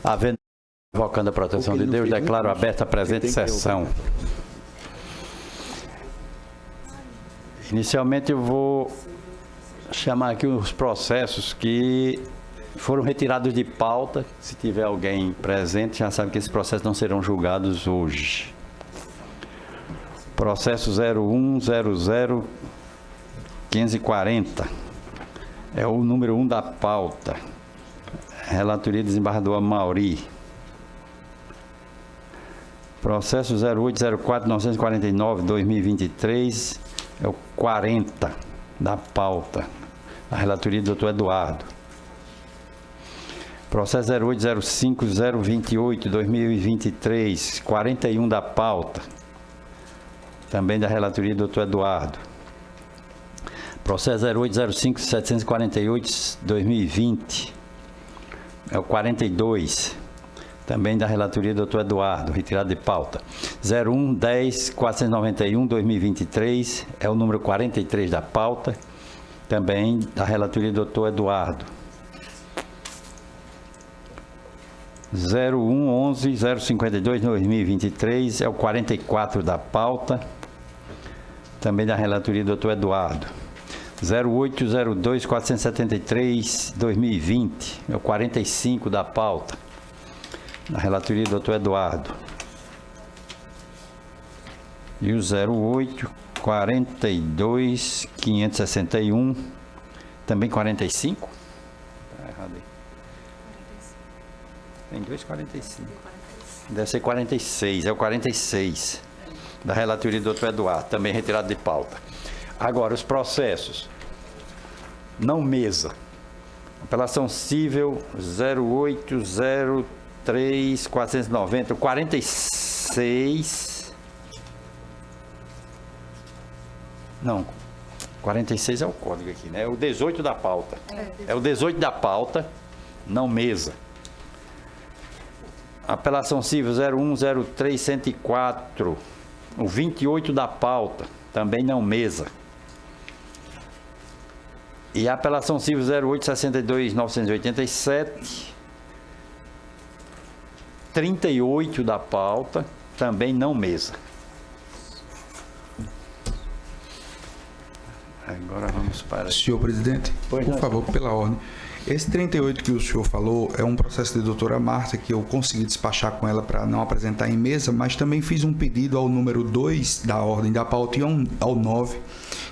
Havendo invocando a proteção de Deus, declaro aberta a presente sessão. Inicialmente eu vou chamar aqui os processos que foram retirados de pauta. Se tiver alguém presente, já sabe que esses processos não serão julgados hoje. Processo 01001540 é o número 1 da pauta. Relatoria desembargador Amauri. Processo 0804-949-2023 é o 40 da pauta. A relatoria do Dr. Eduardo. Processo 0805-028-2023, 41 da pauta. Também da relatoria do Dr. Eduardo. Processo 0805-748-2020 é o 42. Também da relatoria do Dr. Eduardo, retirado de pauta. 0110-491-2023 é o número 43 da pauta. Também da relatoria do Dr. Eduardo. 0111-052-2023 é o 44 da pauta. Também da relatoria do Dr. Eduardo. 0802-473-2020 é o 45 da pauta. Na relatoria do Dr. Eduardo. E o 08-42-561, também 45? Está errado aí. Tem 2,45. Deve ser 46, é o 46. Da relatoria do Dr. Eduardo, também retirado de pauta. Agora, os processos. Não mesa. Apelação civil 0803-490, 46. Não, 46 é o código aqui, né? É o 18 da pauta. É o 18 da pauta, não mesa. Apelação civil 0103-104, o 28 da pauta, também não mesa. E a apelação civil 0862-987, 38 da pauta, também não mesa. Agora vamos para... Senhor presidente, por favor, pela ordem. Esse 38 que o senhor falou é um processo de doutora Marta que eu consegui despachar com ela para não apresentar em mesa, mas também fiz um pedido ao número 2 da ordem da pauta e ao 9,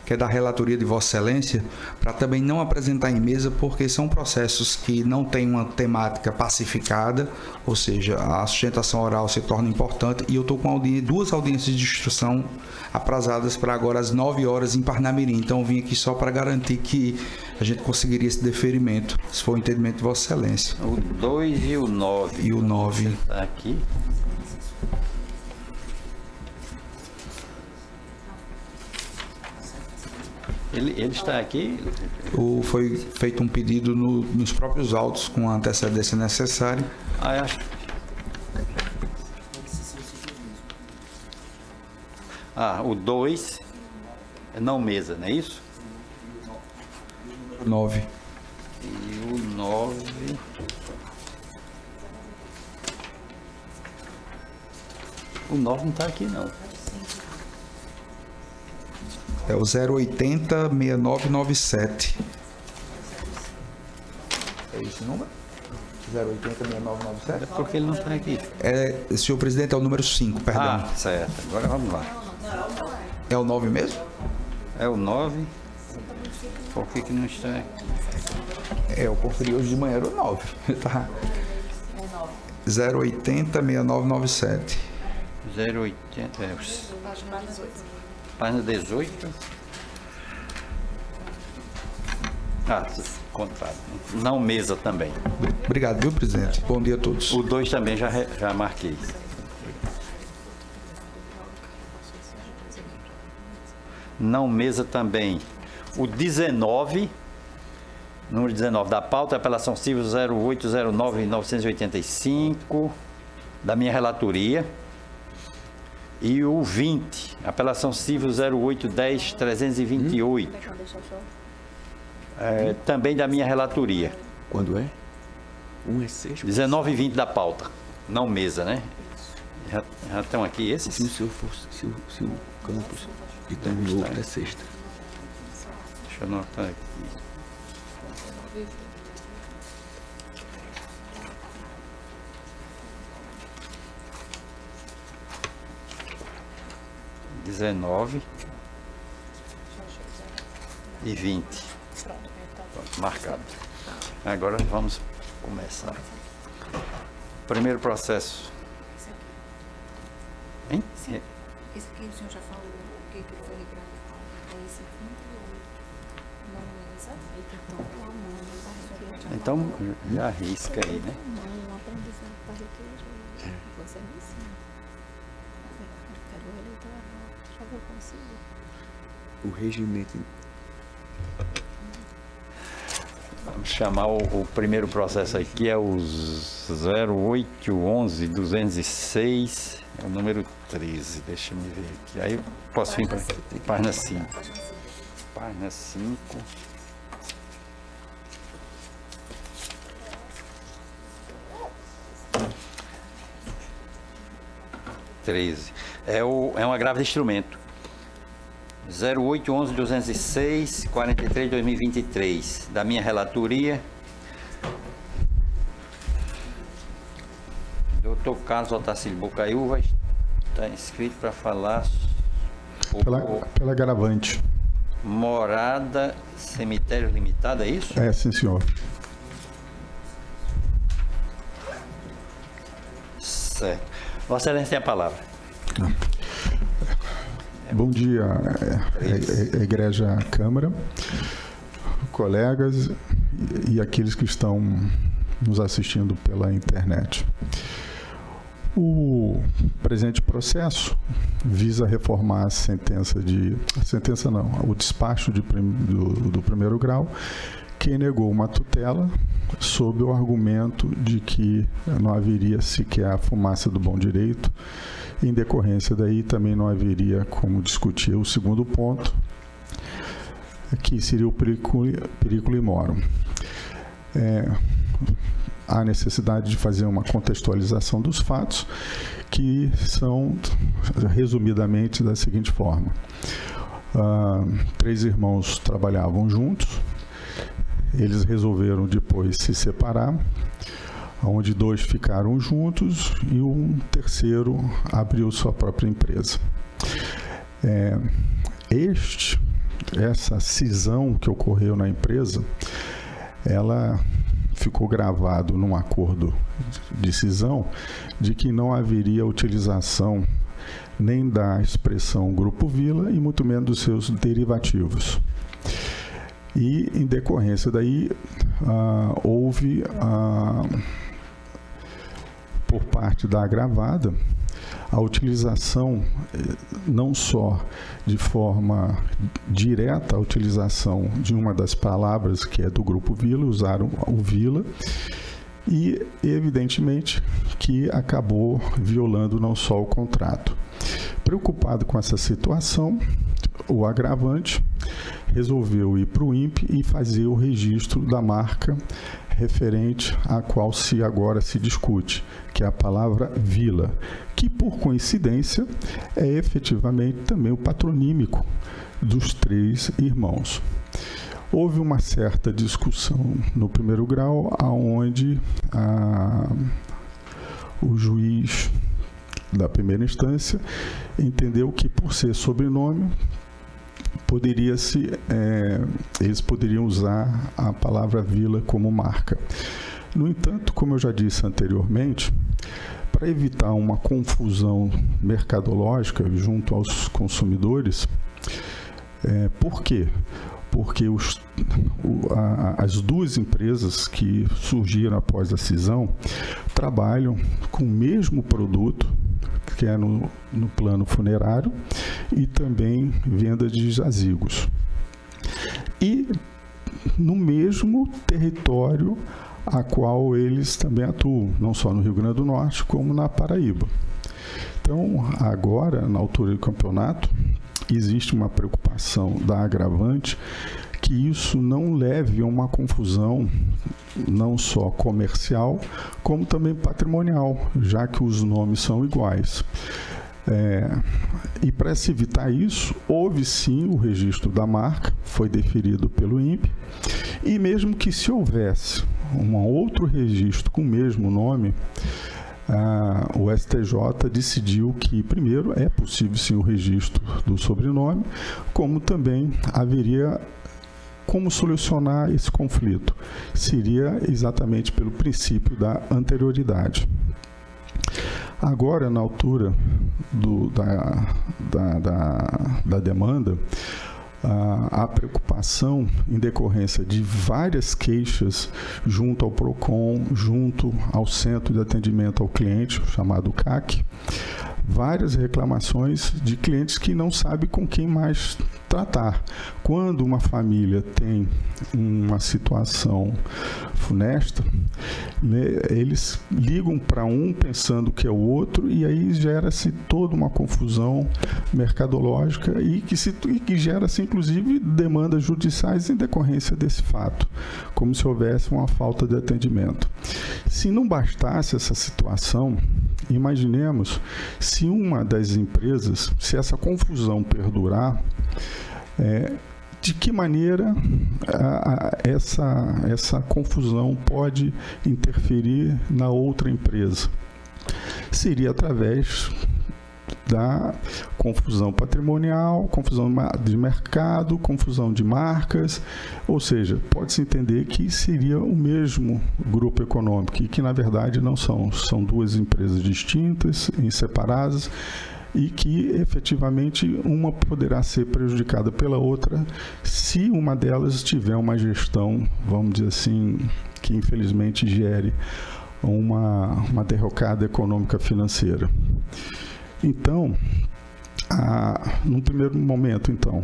que é da relatoria de Vossa Excelência, para também não apresentar em mesa, porque são processos que não têm uma temática pacificada, ou seja, a sustentação oral se torna importante, e eu estou com duas audiências de instrução aprazadas para agora às 9 horas em Parnamirim. Então eu vim aqui só para garantir que a gente conseguiria esse deferimento, se for o entendimento de Vossa Excelência. O 2 e o 9. E o 9. Está aqui. Ele está aqui? Foi feito um pedido nos próprios autos com a antecedência necessária. Acho. O 2 é não mesa, não é isso? 9. E o 9... O 9 não está aqui, não. É o 080-6997. É esse número? 080-6997? É porque ele não está aqui. Senhor presidente, é o número 5, perdão. Certo. Agora vamos lá. É o 9 mesmo? É o 9. Por que não está aqui? Eu conferi hoje de manhã, era o 9. Tá. 080-6997. 080. Página 18. Contrário. Não mesa também. Obrigado, viu, presidente? Bom dia a todos. O 2 também já marquei. Não mesa também. O 19, número 19 da pauta, apelação civil 0809-985, da minha relatoria. E o 20, apelação civil 0810-328, também da minha relatoria. Quando é? Um é sexta. 19 e 20 da pauta. Não mesa, né? Já estão aqui esses? Se o campus e tem um outro é sexta. Deixa eu anotar aqui. (19) e 20. Pronto, marcado. Agora vamos começar. Primeiro processo. Hein? Esse aqui o senhor já falou o que foi regravado. É esse 28. Não mesa. Então, já arrisca aí, né? Não, aprendizado para requerer. Você me ensina. Quero o eleitoral. Já vou conseguir. O regimento. Vamos chamar o primeiro processo aqui, é o 0811-206, é o número 13, deixa eu me ver aqui. Aí eu posso vir para página 5. Página 5. É um agravo de instrumento. 0811-206, 43/2023, da minha relatoria. Dr. Carlos Otacílio Bocaiúva está inscrito para falar pela agravante. Morada Cemitério Limitado, é isso? É, sim, senhor. Certo. Vossa Excelência tem a palavra. Bom dia, Igreja Câmara, colegas e aqueles que estão nos assistindo pela internet. O presente processo visa reformar o despacho do primeiro grau, que negou uma tutela sob o argumento de que não haveria sequer a fumaça do bom direito. Em decorrência daí, também não haveria como discutir o segundo ponto, que seria o periculum morum. Há necessidade de fazer uma contextualização dos fatos, que são, resumidamente, da seguinte forma. 3 irmãos trabalhavam juntos, eles resolveram depois se separar, onde 2 ficaram juntos e um terceiro abriu sua própria empresa. Essa cisão que ocorreu na empresa, ela ficou gravado num acordo de cisão de que não haveria utilização nem da expressão Grupo Vila e muito menos dos seus derivativos. E, em decorrência daí, houve por parte da agravada a utilização, não só de forma direta, a utilização de uma das palavras que é do Grupo Vila, usaram o Vila, e evidentemente que acabou violando não só o contrato. Preocupado com essa situação, o agravante resolveu ir para o INPE e fazer o registro da marca referente à qual agora se discute, que é a palavra Vila, que por coincidência é efetivamente também o patronímico dos 3 irmãos. Houve uma certa discussão no primeiro grau, onde o juiz da primeira instância entendeu que, por ser sobrenome, eles poderiam usar a palavra Vila como marca. No entanto, como eu já disse anteriormente, para evitar uma confusão mercadológica junto aos consumidores, por quê? Porque as 2 empresas que surgiram após a cisão trabalham com o mesmo produto, que é no plano funerário, e também venda de jazigos. E no mesmo território a qual eles também atuam, não só no Rio Grande do Norte, como na Paraíba. Então, agora, na altura do campeonato, existe uma preocupação da agravante que isso não leve a uma confusão não só comercial, como também patrimonial, já que os nomes são iguais. E para se evitar isso, houve sim o registro da marca, foi deferido pelo INPE, e mesmo que se houvesse um outro registro com o mesmo nome, o STJ decidiu que, primeiro, é possível sim o registro do sobrenome, como também haveria como solucionar esse conflito. Seria exatamente pelo princípio da anterioridade. Agora, na altura da demanda, a preocupação em decorrência de várias queixas junto ao PROCON, junto ao Centro de Atendimento ao Cliente, chamado CAC, várias reclamações de clientes que não sabem com quem mais tratar. Quando uma família tem uma situação funesta, né, eles ligam para um pensando que é o outro, e aí gera-se toda uma confusão mercadológica e que gera-se inclusive demandas judiciais em decorrência desse fato, como se houvesse uma falta de atendimento. Se não bastasse essa situação, imaginemos se uma das empresas, se essa confusão perdurar, de que maneira essa confusão pode interferir na outra empresa? Seria através da confusão patrimonial, confusão de mercado, confusão de marcas, ou seja, pode-se entender que seria o mesmo grupo econômico, e que na verdade não são duas empresas distintas, separadas, e que efetivamente uma poderá ser prejudicada pela outra se uma delas tiver uma gestão, vamos dizer assim, que infelizmente gere uma derrocada econômica financeira. Então, num primeiro momento, então,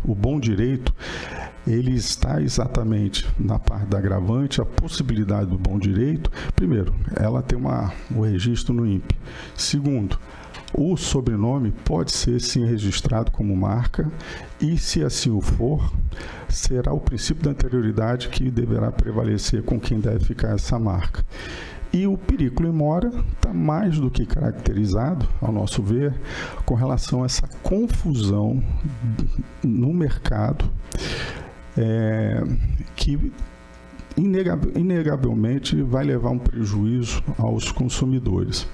o bom direito, ele está exatamente na parte da agravante, a possibilidade do bom direito. Primeiro, ela tem o registro no INPE. Segundo, o sobrenome pode ser sim registrado como marca, e se assim o for, será o princípio da anterioridade que deverá prevalecer com quem deve ficar essa marca. E o periculum in mora está mais do que caracterizado, ao nosso ver, com relação a essa confusão no mercado, que inegavelmente vai levar um prejuízo aos consumidores.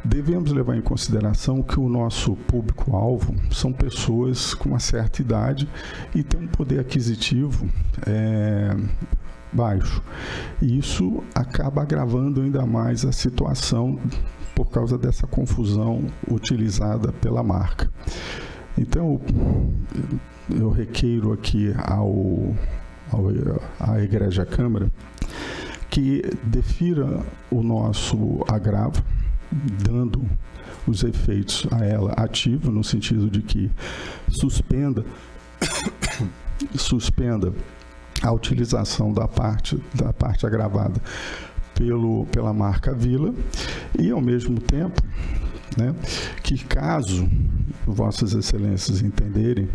Devemos levar em consideração que o nosso público-alvo são pessoas com uma certa idade e têm um poder aquisitivo baixo. E isso acaba agravando ainda mais a situação por causa dessa confusão utilizada pela marca. Então, eu requeiro aqui à Egrégia Câmara que defira o nosso agravo, dando os efeitos a ela ativo, no sentido de que suspenda a utilização da parte agravada pela marca Vila, e ao mesmo tempo, né, que caso Vossas Excelências entenderem,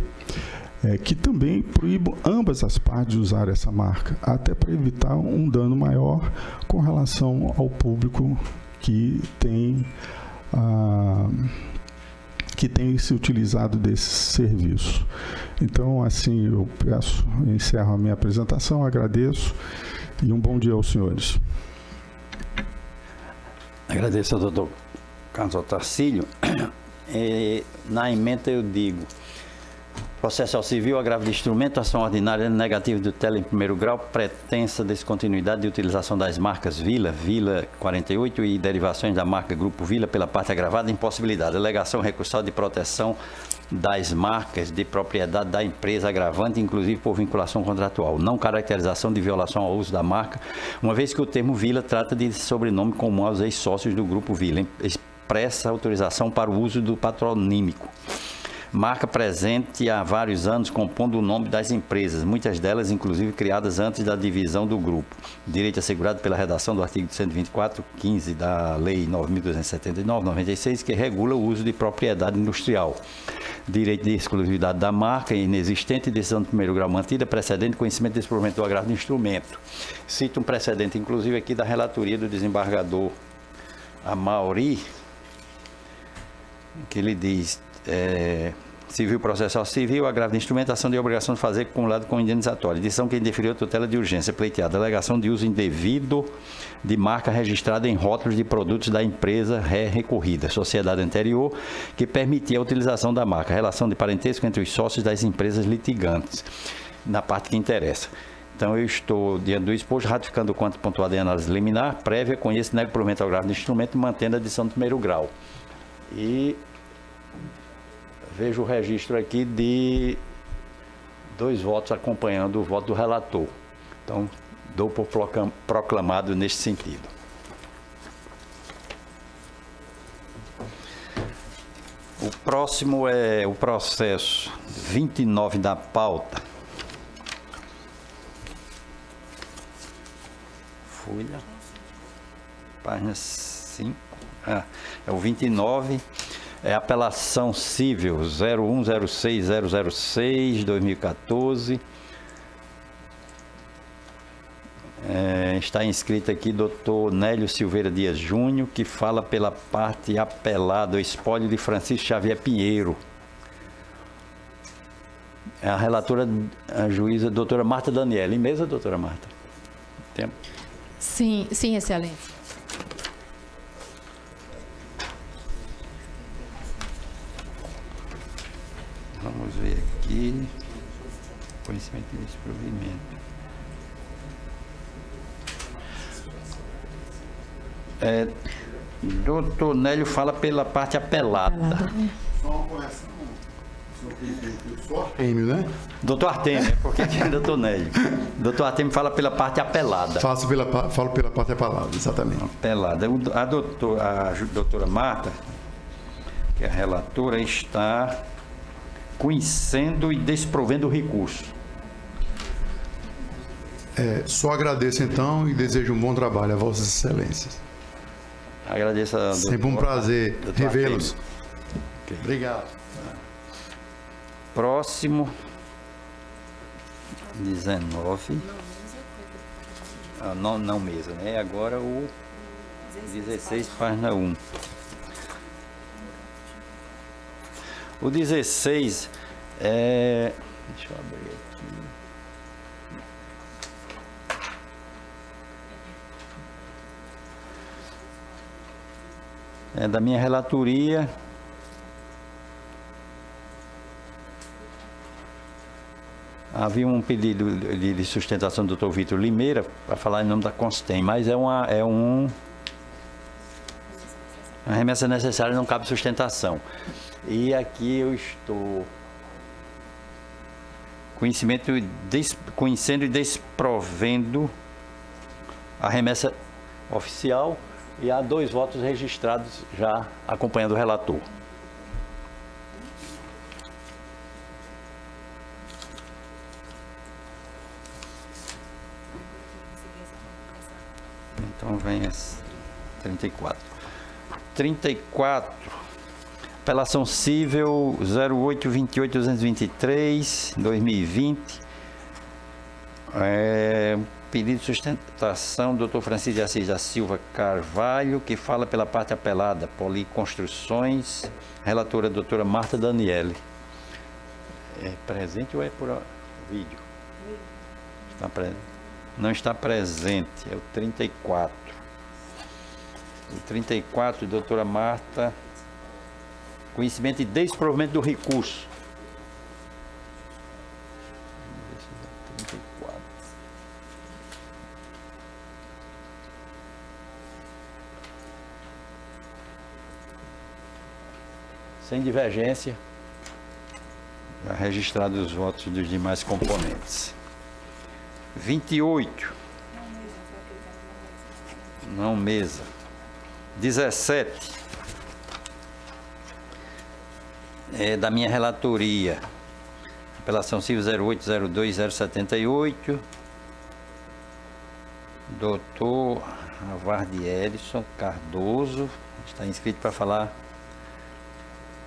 que também proíbam ambas as partes de usar essa marca, até para evitar um dano maior com relação ao público que tem se utilizado desse serviço. Então, assim, eu encerro a minha apresentação, agradeço e um bom dia aos senhores. Agradeço ao doutor Carlos Otacílio. Na emenda eu digo: processo civil, agravo de instrumento, ação ordinária negativa do TEL em primeiro grau, pretensa descontinuidade de utilização das marcas Vila 48 e derivações da marca Grupo Vila pela parte agravada, impossibilidade. Alegação recursal de proteção das marcas de propriedade da empresa agravante, inclusive por vinculação contratual. Não caracterização de violação ao uso da marca, uma vez que o termo Vila trata de sobrenome comum aos ex-sócios do Grupo Vila. Expressa autorização para o uso do patronímico. Marca presente há vários anos, compondo o nome das empresas, muitas delas inclusive criadas antes da divisão do grupo. Direito assegurado pela redação do artigo 124.15 da Lei 9.279/96, que regula o uso de propriedade industrial. direito de exclusividade da marca inexistente, decisão de primeiro grau mantida, precedente, conhecimento desse provimento do agravo do instrumento. Cito um precedente, inclusive, aqui da relatoria do desembargador Amauri, que ele diz, civil processual civil, agravo de instrumentação de obrigação de fazer acumulado com indenizatório. Decisão que indeferiu a tutela de urgência pleiteada. Alegação de uso indevido de marca registrada em rótulos de produtos da empresa recorrida, sociedade anterior, que permitia a utilização da marca. Relação de parentesco entre os sócios das empresas litigantes, na parte que interessa. Então, eu estou, diante do exposto, ratificando o quanto pontuado em análise liminar, prévia, conheço, nego provimento ao agravo de instrumento, mantendo a decisão de primeiro grau. E vejo o registro aqui de 2 votos acompanhando o voto do relator. Então, dou por proclamado neste sentido. O próximo é o processo 29 da pauta. Folha. Página 5. É o 29. É apelação cível 0106-006-2014. Está inscrito aqui Dr. Nélio Silveira Dias Júnior, que fala pela parte apelada, o espólio de Francisco Xavier Pinheiro. A relatora, a juíza, doutora Marta Daniela. Em mesa, doutora Marta? Tempo? Sim, excelência. Vamos ver aqui. Conhecimento e desprovimento. Doutor Nélio fala pela parte apelada. Só uma correção. Só Artêmio, né? Doutor Artêmio, porque aqui é doutor Nélio. Doutor Artêmio fala pela parte apelada. Falo pela parte apelada, exatamente. Apelada. A doutora Marta, que é a relatora, está conhecendo e desprovendo o recurso. Só agradeço então e desejo um bom trabalho a Vossas Excelências. Agradeço a doutora. Sempre um prazer revê-los. Okay. Obrigado. Próximo. 19. Não mesa, né? Agora o 16, página 1. O 16 é... Deixa eu abrir aqui. É da minha relatoria. Havia um pedido de sustentação do Dr. Vitor Limeira para falar em nome da Constem, mas uma remessa necessária, não cabe sustentação. E aqui eu estou conhecendo e desprovendo a remessa oficial e há 2 votos registrados já acompanhando o relator. Então vem as 34. 34. Apelação cível 0828-223-2020. Pedido de sustentação do Dr. Francisco de Assis da Silva Carvalho, que fala pela parte apelada, Policonstruções, relatora doutora Marta Daniele. É presente ou é por vídeo? Está presente. Não está presente, é o 34. O 34, doutora Marta, conhecimento e desprovimento do recurso. 34. Sem divergência, já registrados os votos dos demais componentes. 28. Não mesa. 17. É da minha relatoria. Apelação civil 0802-078. Doutor Avardi Edson Cardoso. Está inscrito para falar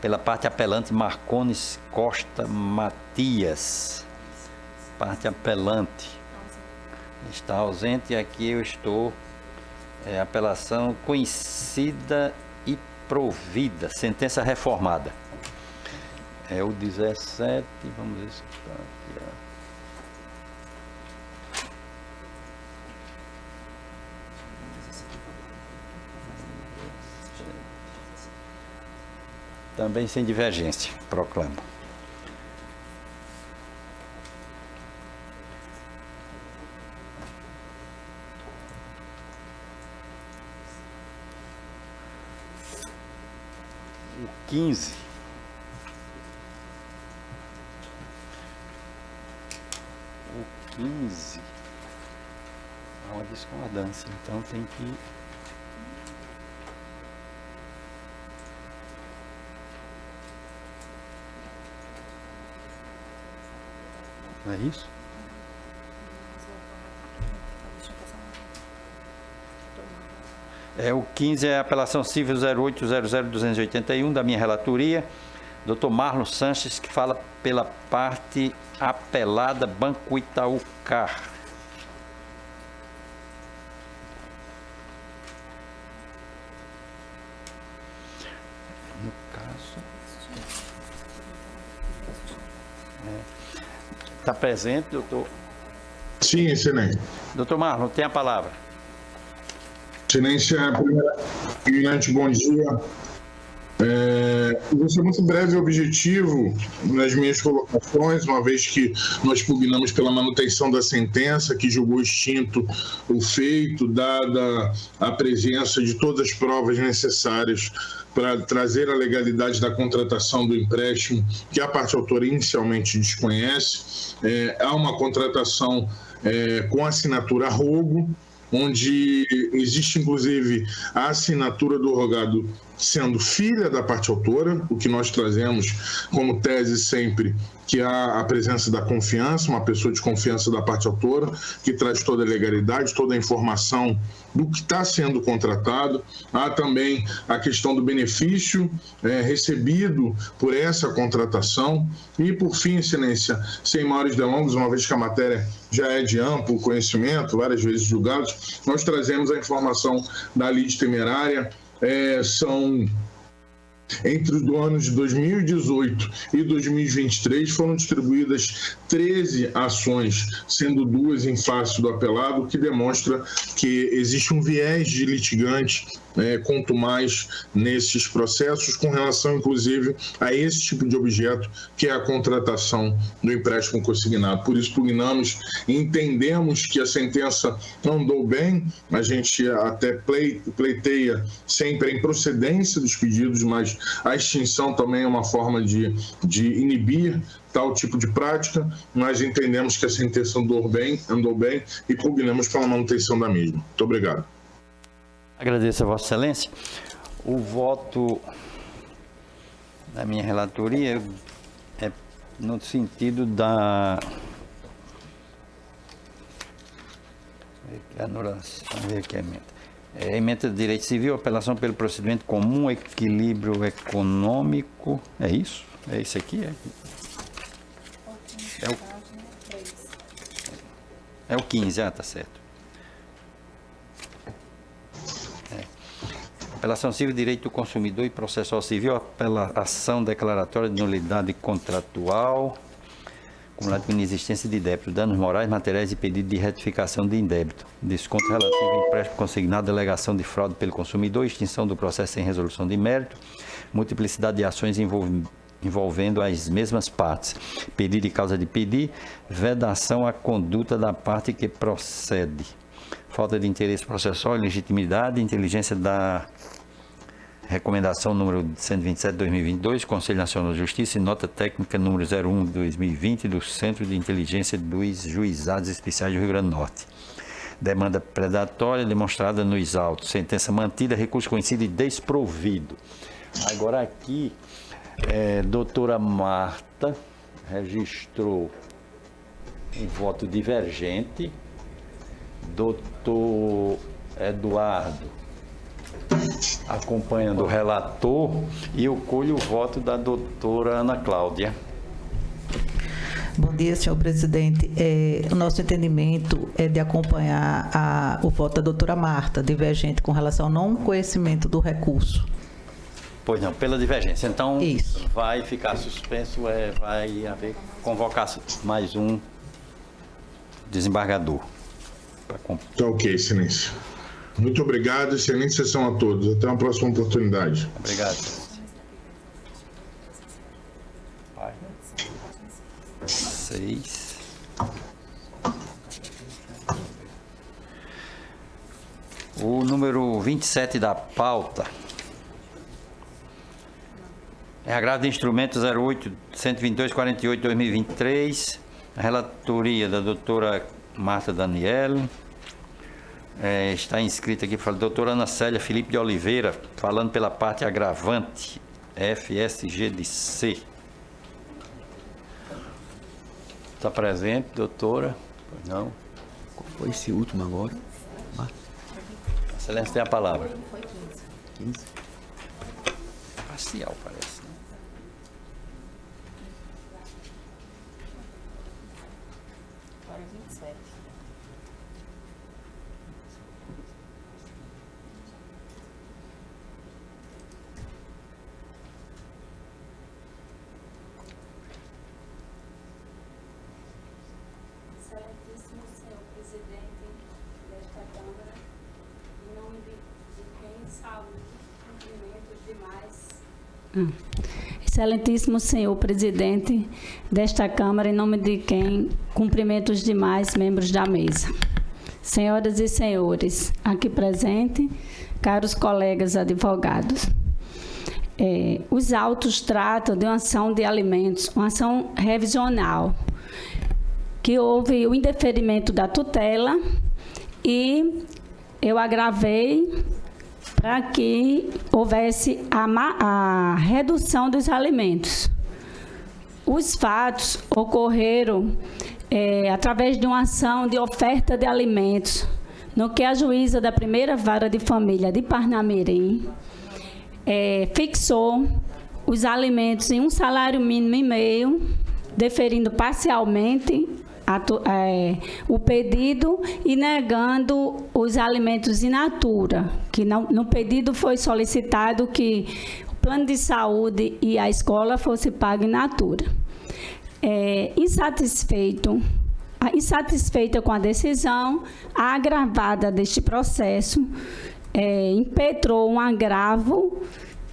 Pela parte apelante, Marcones Costa Matias. Parte apelante. Está ausente e aqui eu estou. Apelação conhecida e provida. Sentença reformada. É o 17. Vamos ver se está aqui. Também sem divergência, proclamo. O 15. O 15. Há uma discordância, então tem que... Não é isso? O 15 é a apelação civil 08000281 da minha relatoria. Dr. Marlon Sanches, que fala pela parte apelada Banco Itaú Car. No caso... Está presente, doutor? Sim, excelente. Doutor Marlon, tem a palavra. Excelência, primeiramente, bom dia. Vou ser muito breve e objetivo nas minhas colocações, uma vez que nós pugnamos pela manutenção da sentença que julgou extinto o feito, dada a presença de todas as provas necessárias para trazer a legalidade da contratação do empréstimo, que a parte autora inicialmente desconhece. Há uma contratação com assinatura a rogo, onde existe, inclusive, a assinatura do rogado sendo filha da parte autora, o que nós trazemos como tese sempre, que há a presença da confiança, uma pessoa de confiança da parte autora, que traz toda a legalidade, toda a informação do que está sendo contratado. Há também a questão do benefício recebido por essa contratação. E, por fim, excelência, sem maiores delongas, uma vez que a matéria já é de amplo conhecimento, várias vezes julgados, nós trazemos a informação da lide temerária. São entre os anos de 2018 e 2023 foram distribuídas 13 ações, sendo 2 em face do apelado, o que demonstra que existe um viés de litigante quanto mais nesses processos, com relação, inclusive, a esse tipo de objeto, que é a contratação do empréstimo consignado. Por isso, pugnamos e entendemos que a sentença andou bem, a gente até pleiteia sempre a improcedência dos pedidos, mas a extinção também é uma forma de inibir tal tipo de prática. Nós entendemos que a sentença andou bem e pugnamos pela manutenção da mesma. Muito obrigado. Agradeço a Vossa Excelência. O voto da minha relatoria é no sentido da anulação, emenda de direito civil, apelação pelo procedimento comum, equilíbrio econômico. É isso? É isso aqui? É o 15, tá certo. Apelação civil, direito do consumidor e processual civil, apelação declaratória de nulidade contratual, acumulado com inexistência de débito, danos morais, materiais e pedido de retificação de indébito, desconto relativo ao empréstimo consignado, alegação de fraude pelo consumidor, extinção do processo sem resolução de mérito, multiplicidade de ações envolvendo as mesmas partes, pedido e causa de pedir, vedação à conduta da parte que procede, falta de interesse processual, ilegitimidade, inteligência da recomendação número 127/2022, Conselho Nacional de Justiça e nota técnica número 01/2020 do Centro de Inteligência dos Juizados Especiais do Rio Grande do Norte. Demanda predatória demonstrada nos autos. Sentença mantida, recurso conhecido e desprovido. Agora aqui, doutora Marta registrou um voto divergente. Doutor Eduardo acompanhando o relator e eu colho o voto da doutora Ana Cláudia. Bom dia, senhor presidente. O nosso entendimento é de acompanhar o voto da doutora Marta, divergente com relação ao não conhecimento do recurso. Pois não, pela divergência. Então, isso. Vai ficar suspenso, vai haver convocar mais um desembargador. Tá ok, excelência. Muito obrigado, excelente sessão a todos. Até uma próxima oportunidade. Obrigado. 6. O número 27 da pauta é agravo de instrumento 08-122-48-2023, a relatoria da doutora Marta Daniele. Está inscrita aqui, doutora Ana Célia Felipe de Oliveira, falando pela parte agravante, FSG de C. Está presente, doutora? Pois não. Qual foi esse último agora? Excelência tem a palavra. Foi 15. Parcial, parece. Agora 27. Excelentíssimo senhor presidente desta Câmara, em nome de quem saúde, cumprimento os demais. Excelentíssimo senhor presidente desta Câmara, em nome de quem cumprimento os demais membros da mesa. Senhoras e senhores, aqui presente, caros colegas advogados, os autos tratam de uma ação de alimentos, uma ação revisional, que houve o indeferimento da tutela e eu agravei para que houvesse a redução dos alimentos. Os fatos ocorreram através de uma ação de oferta de alimentos, no que a juíza da primeira vara de família de Parnamirim fixou os alimentos em um salário mínimo e meio, deferindo parcialmente o pedido e negando os alimentos in natura, que no pedido foi solicitado que o plano de saúde e a escola fosse pago in natura. Insatisfeita com a decisão, a agravada deste processo impetrou um agravo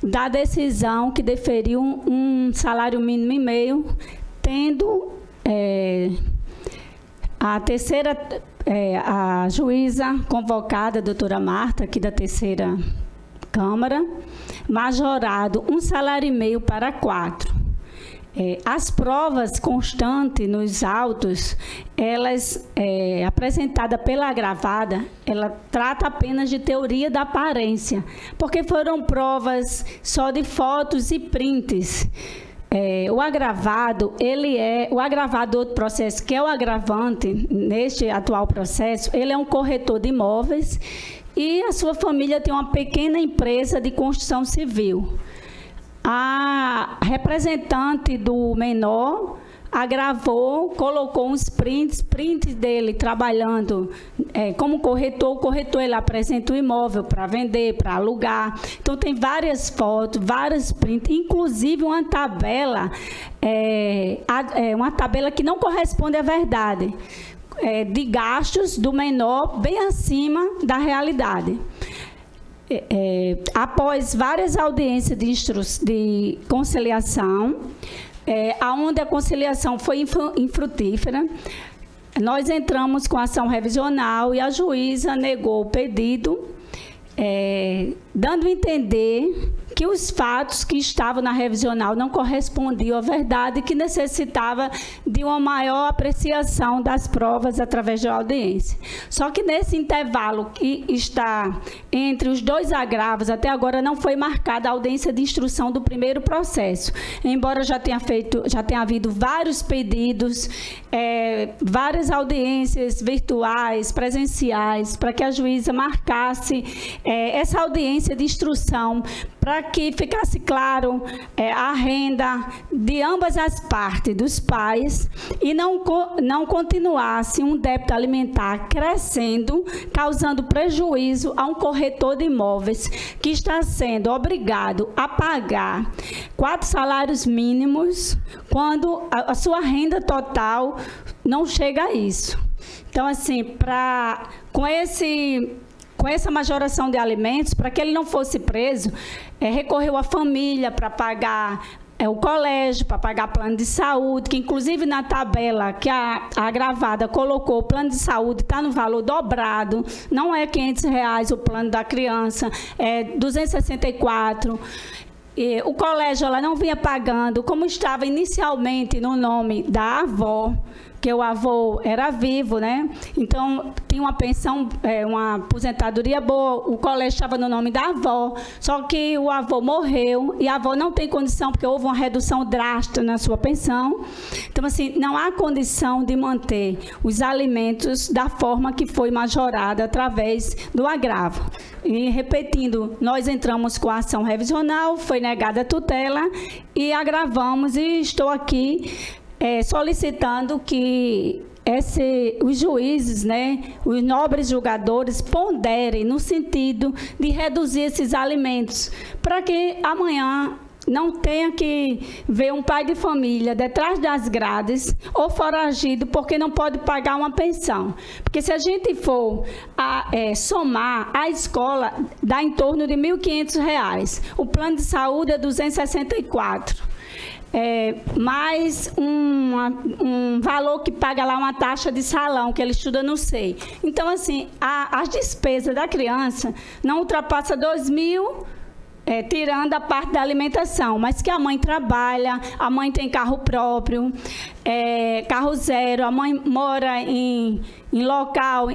da decisão que deferiu um salário mínimo e meio, tendo a juíza convocada, a doutora Marta, aqui da terceira Câmara, majorado um salário e meio para 4. As provas constantes nos autos, elas, apresentada pela agravada, ela trata apenas de teoria da aparência, porque foram provas só de fotos e prints. O agravado, o agravado do outro processo, que é o agravante neste atual processo, ele é um corretor de imóveis e a sua família tem uma pequena empresa de construção civil. A representante do menor agravou, colocou uns prints dele trabalhando como corretor. O corretor ele apresenta o imóvel para vender, para alugar. Então tem várias fotos, vários prints, inclusive uma tabela que não corresponde à verdade, de gastos do menor bem acima da realidade. Após várias audiências de conciliação, onde a conciliação foi infrutífera, nós entramos com a ação revisional e a juíza negou o pedido, dando a entender que os fatos que estavam na revisional não correspondiam à verdade, que necessitava de uma maior apreciação das provas através da audiência. Só que nesse intervalo que está entre os dois agravos, até agora não foi marcada a audiência de instrução do primeiro processo, embora já tenha havido vários pedidos, várias audiências virtuais, presenciais, para que a juíza marcasse essa audiência de instrução, para que ficasse claro a renda de ambas as partes, dos pais, e não continuasse um débito alimentar crescendo, causando prejuízo a um corretor de imóveis que está sendo obrigado a pagar 4 salários mínimos quando a sua renda total não chega a isso. Então, assim, com essa majoração de alimentos, para que ele não fosse preso, recorreu à família para pagar o colégio, para pagar plano de saúde, que inclusive na tabela que a agravada colocou, o plano de saúde está no valor dobrado, não é R$500 o plano da criança, é R$264. O colégio ela não vinha pagando, como estava inicialmente no nome da avó, que o avô era vivo, né? Então, tinha uma pensão, uma aposentadoria boa, o colégio estava no nome da avó, só que o avô morreu e a avó não tem condição, porque houve uma redução drástica na sua pensão. Então, assim, não há condição de manter os alimentos da forma que foi majorada através do agravo. E, repetindo, nós entramos com a ação revisional, foi negada a tutela e agravamos, e estou aqui solicitando que os juízes, né, os nobres julgadores, ponderem no sentido de reduzir esses alimentos, para que amanhã não tenha que ver um pai de família detrás das grades ou foragido porque não pode pagar uma pensão. Porque se a gente for somar, a escola dá em torno de R$1.500. O plano de saúde é R$264. Mais um valor que paga lá uma taxa de salão, que ele estuda no SEI. Então, assim, as despesas da criança não ultrapassa R$2.000, tirando a parte da alimentação, mas que a mãe trabalha, a mãe tem carro próprio, carro zero, a mãe mora em local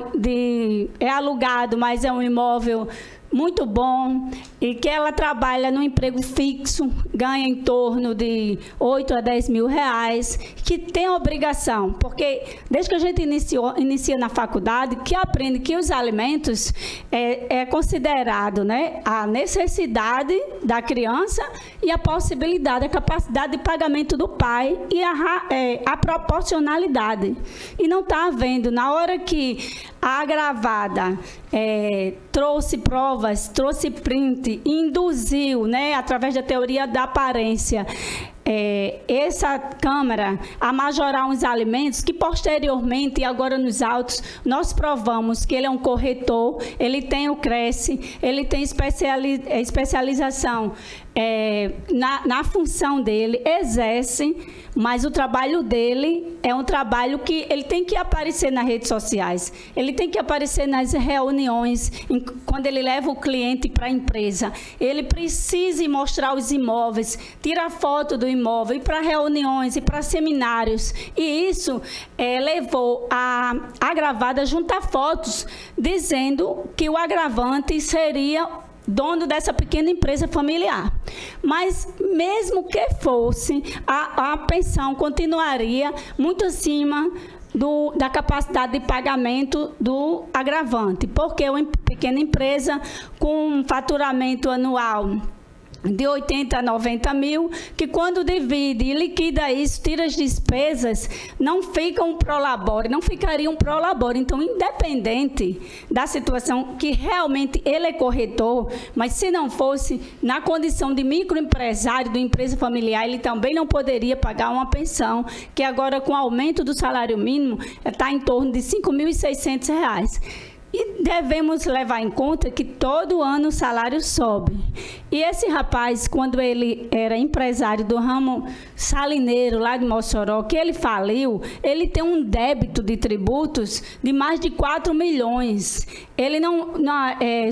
é alugado, mas é um imóvel muito bom, e que ela trabalha no emprego fixo, ganha em torno de R$8 a R$10.000, que tem obrigação, porque desde que a gente inicia na faculdade, que aprende que os alimentos é considerado, né, a necessidade da criança e a possibilidade, a capacidade de pagamento do pai e a proporcionalidade. E não está havendo, na hora que a agravada trouxe provas, trouxe print, induziu, né, através da teoria da aparência, essa Câmara a majorar uns alimentos que posteriormente, e agora nos autos, nós provamos que ele é um corretor, ele tem o CRECE, ele tem especialização na função dele, exerce, mas o trabalho dele é um trabalho que ele tem que aparecer nas redes sociais, ele tem que aparecer nas reuniões, quando ele leva o cliente para a empresa, ele precisa mostrar os imóveis, tirar foto do imóvel, ir para reuniões e para seminários, e isso levou a agravada a juntar fotos, dizendo que o agravante seria dono dessa pequena empresa familiar. Mas, mesmo que fosse, a pensão continuaria muito acima da capacidade de pagamento do agravante, porque é uma pequena empresa com um faturamento anual de 80 a 90 mil, que quando divide e liquida isso, tira as despesas, não fica um prolabore, não ficaria um prolabore. Então, independente da situação, que realmente ele é corretor, mas se não fosse, na condição de microempresário, de empresa familiar, ele também não poderia pagar uma pensão, que agora, com o aumento do salário mínimo, está em torno de R$5.600. E devemos levar em conta que todo ano o salário sobe. E esse rapaz, quando ele era empresário do ramo salineiro lá de Mossoró, que ele faliu, ele tem um débito de tributos de mais de 4 milhões. Ele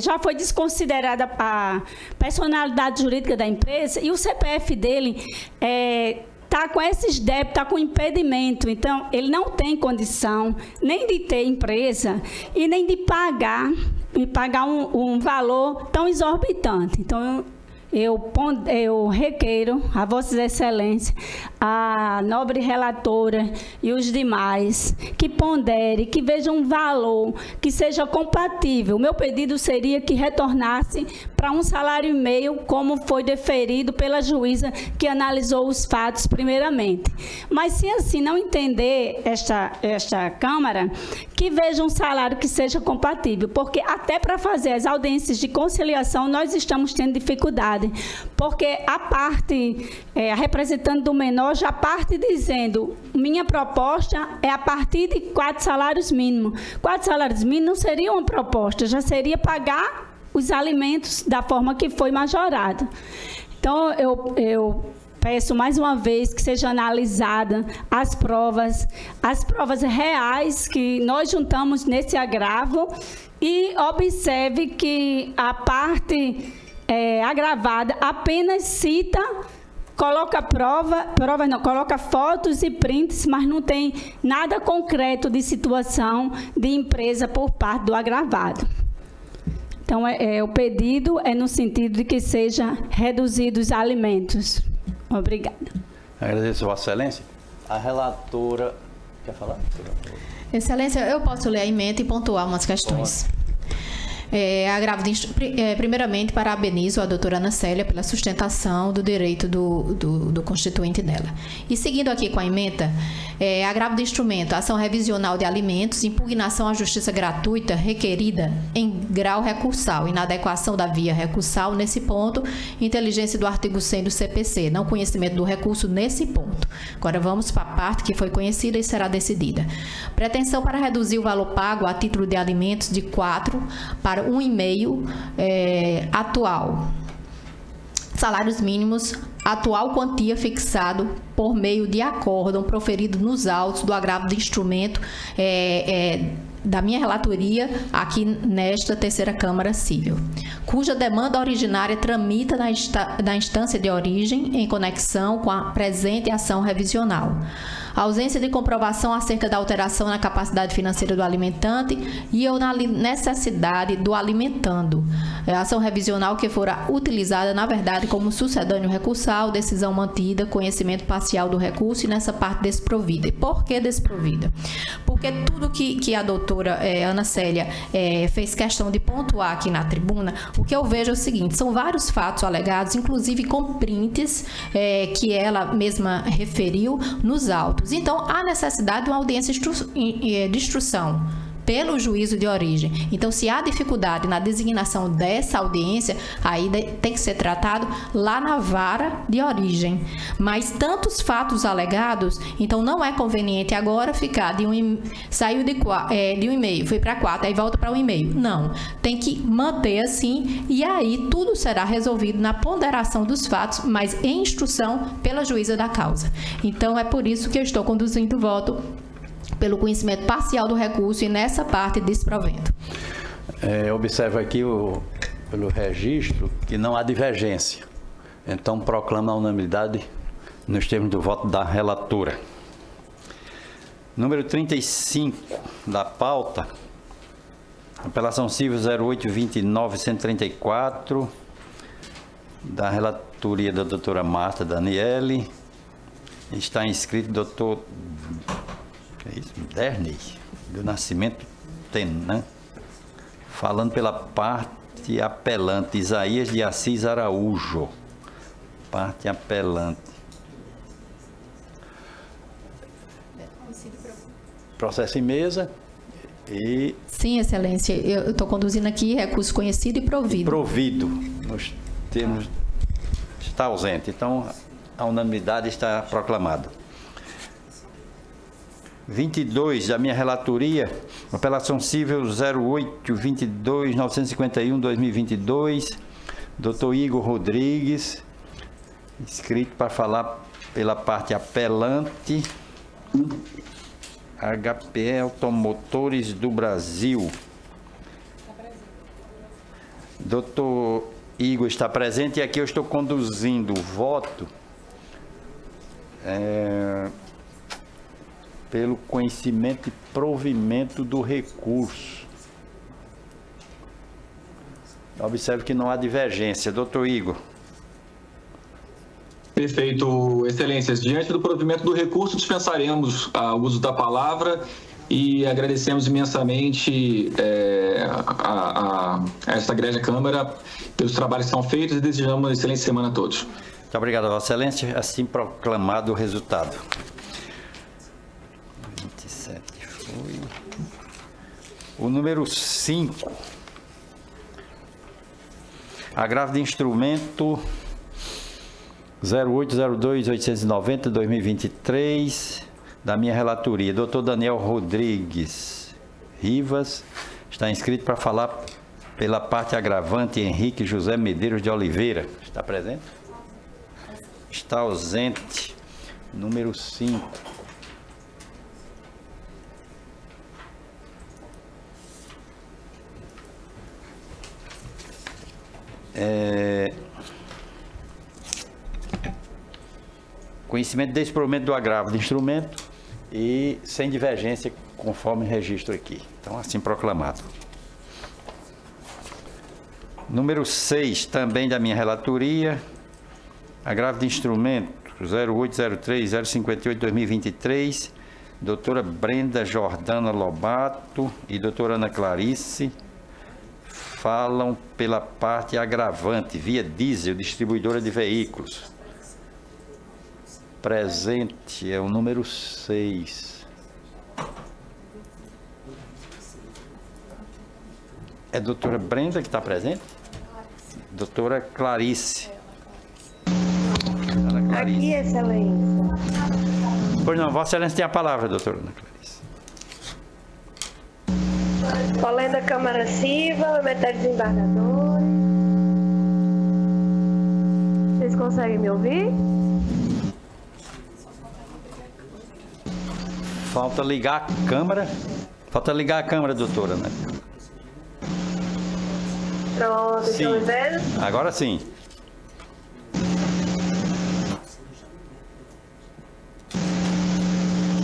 já foi desconsiderada a personalidade jurídica da empresa e o CPF dele está com esses débitos, está com impedimento. Então, ele não tem condição nem de ter empresa e nem de pagar um valor tão exorbitante. Então, eu requeiro a Vossas Excelências, a nobre relatora e os demais, que pondere, que vejam um valor que seja compatível. O meu pedido seria que retornasse para 1,5 salário, como foi deferido pela juíza que analisou os fatos primeiramente. Mas, se assim não entender esta Câmara, que veja um salário que seja compatível, porque até para fazer as audiências de conciliação nós estamos tendo dificuldade, porque a parte, a representante do menor já parte dizendo, minha proposta é a partir de 4 salários mínimos. 4 salários mínimos não seria uma proposta, já seria pagar os alimentos da forma que foi majorado. Então, eu peço mais uma vez que seja analisada as provas reais que nós juntamos nesse agravo e observe que a parte agravada apenas cita, coloca coloca fotos e prints, mas não tem nada concreto de situação de empresa por parte do agravado. Então, o pedido é no sentido de que seja reduzidos os alimentos. Obrigada. Agradeço, Vossa Excelência. A relatora... Quer falar? Excelência, eu posso ler a emenda e pontuar umas questões. Primeiramente, parabenizo a doutora Ana Célia pela sustentação do direito do constituinte dela. E seguindo aqui com a emenda, agravo de instrumento, ação revisional de alimentos, impugnação à justiça gratuita requerida em grau recursal, inadequação da via recursal nesse ponto, inteligência do artigo 100 do CPC, não conhecimento do recurso nesse ponto. Agora vamos para a parte que foi conhecida e será decidida. Pretensão para reduzir o valor pago a título de alimentos de 4 para 1,5 atual. Salários mínimos, atual quantia fixado por meio de acórdão proferido nos autos do agravo de instrumento da minha relatoria aqui nesta terceira Câmara Civil, cuja demanda originária tramita na instância de origem em conexão com a presente ação revisional. A ausência de comprovação acerca da alteração na capacidade financeira do alimentante e ou na necessidade do alimentando. A ação revisional que fora utilizada, na verdade, como sucedâneo recursal, decisão mantida, conhecimento parcial do recurso e nessa parte desprovida. E por que desprovida? Porque tudo que a doutora Ana Célia fez questão de pontuar aqui na tribuna, o que eu vejo é o seguinte, são vários fatos alegados, inclusive com prints que ela mesma referiu nos autos. Então, há necessidade de uma audiência de instrução pelo juízo de origem. Então, se há dificuldade na designação dessa audiência, aí tem que ser tratado lá na vara de origem. Mas tantos fatos alegados, então não é conveniente agora ficar saiu de 1,5, foi para 4, aí volta para 1,5. Não, tem que manter assim e aí tudo será resolvido na ponderação dos fatos, mas em instrução pela juíza da causa. Então, é por isso que eu estou conduzindo o voto pelo conhecimento parcial do recurso e nessa parte desprovento. Observa aqui pelo registro que não há divergência. Então, proclama a unanimidade nos termos do voto da relatora. Número 35 da pauta, apelação civil 0829-134, da relatoria da doutora Marta Daniele. Está inscrito doutor Derney, do Nascimento Tenan, falando pela parte apelante, Isaías de Assis Araújo, parte apelante. Processo em mesa e... Sim, Excelência, eu estou conduzindo aqui recurso conhecido e provido. Provido, nos termos, está ausente, então a unanimidade está proclamada. 22 da minha relatoria, apelação civil 08-22-951-2022, Dr. Igor Rodrigues, inscrito para falar pela parte apelante, HPE Automotores do Brasil. Dr. Igor está presente e aqui eu estou conduzindo o voto pelo conhecimento e provimento do recurso. Observe que não há divergência. Doutor Igor. Perfeito, Excelências. Diante do provimento do recurso, dispensaremos o uso da palavra e agradecemos imensamente a esta grande Câmara pelos trabalhos que são feitos e desejamos uma excelente semana a todos. Muito obrigado, Vossa Excelência. Assim proclamado o resultado. 27 foi. O número 5. Agravo de instrumento 0802-890-2023, da minha relatoria. Dr. Daniel Rodrigues Rivas está inscrito para falar pela parte agravante Henrique José Medeiros de Oliveira. Está presente? Está ausente. Número 5. Conhecimento desse provimento do agravo de instrumento e sem divergência, conforme registro aqui. Então, assim proclamado. Número 6, também da minha relatoria, agravo de instrumento 0803-058-2023, doutora Brenda Jordana Lobato e doutora Ana Clarice falam pela parte agravante, via diesel, distribuidora de veículos. Presente é o número 6. É a doutora Brenda que está presente? Doutora Clarice. Aqui, Excelência. Pois não, Vossa Excelência tem a palavra, doutora Ana Clarice. Falando da Câmara Civil, metade desembargadores. Vocês conseguem me ouvir? Falta ligar a câmera. Falta ligar a câmera, doutora, né? Pronto, sim. Estão me vendo? Agora sim.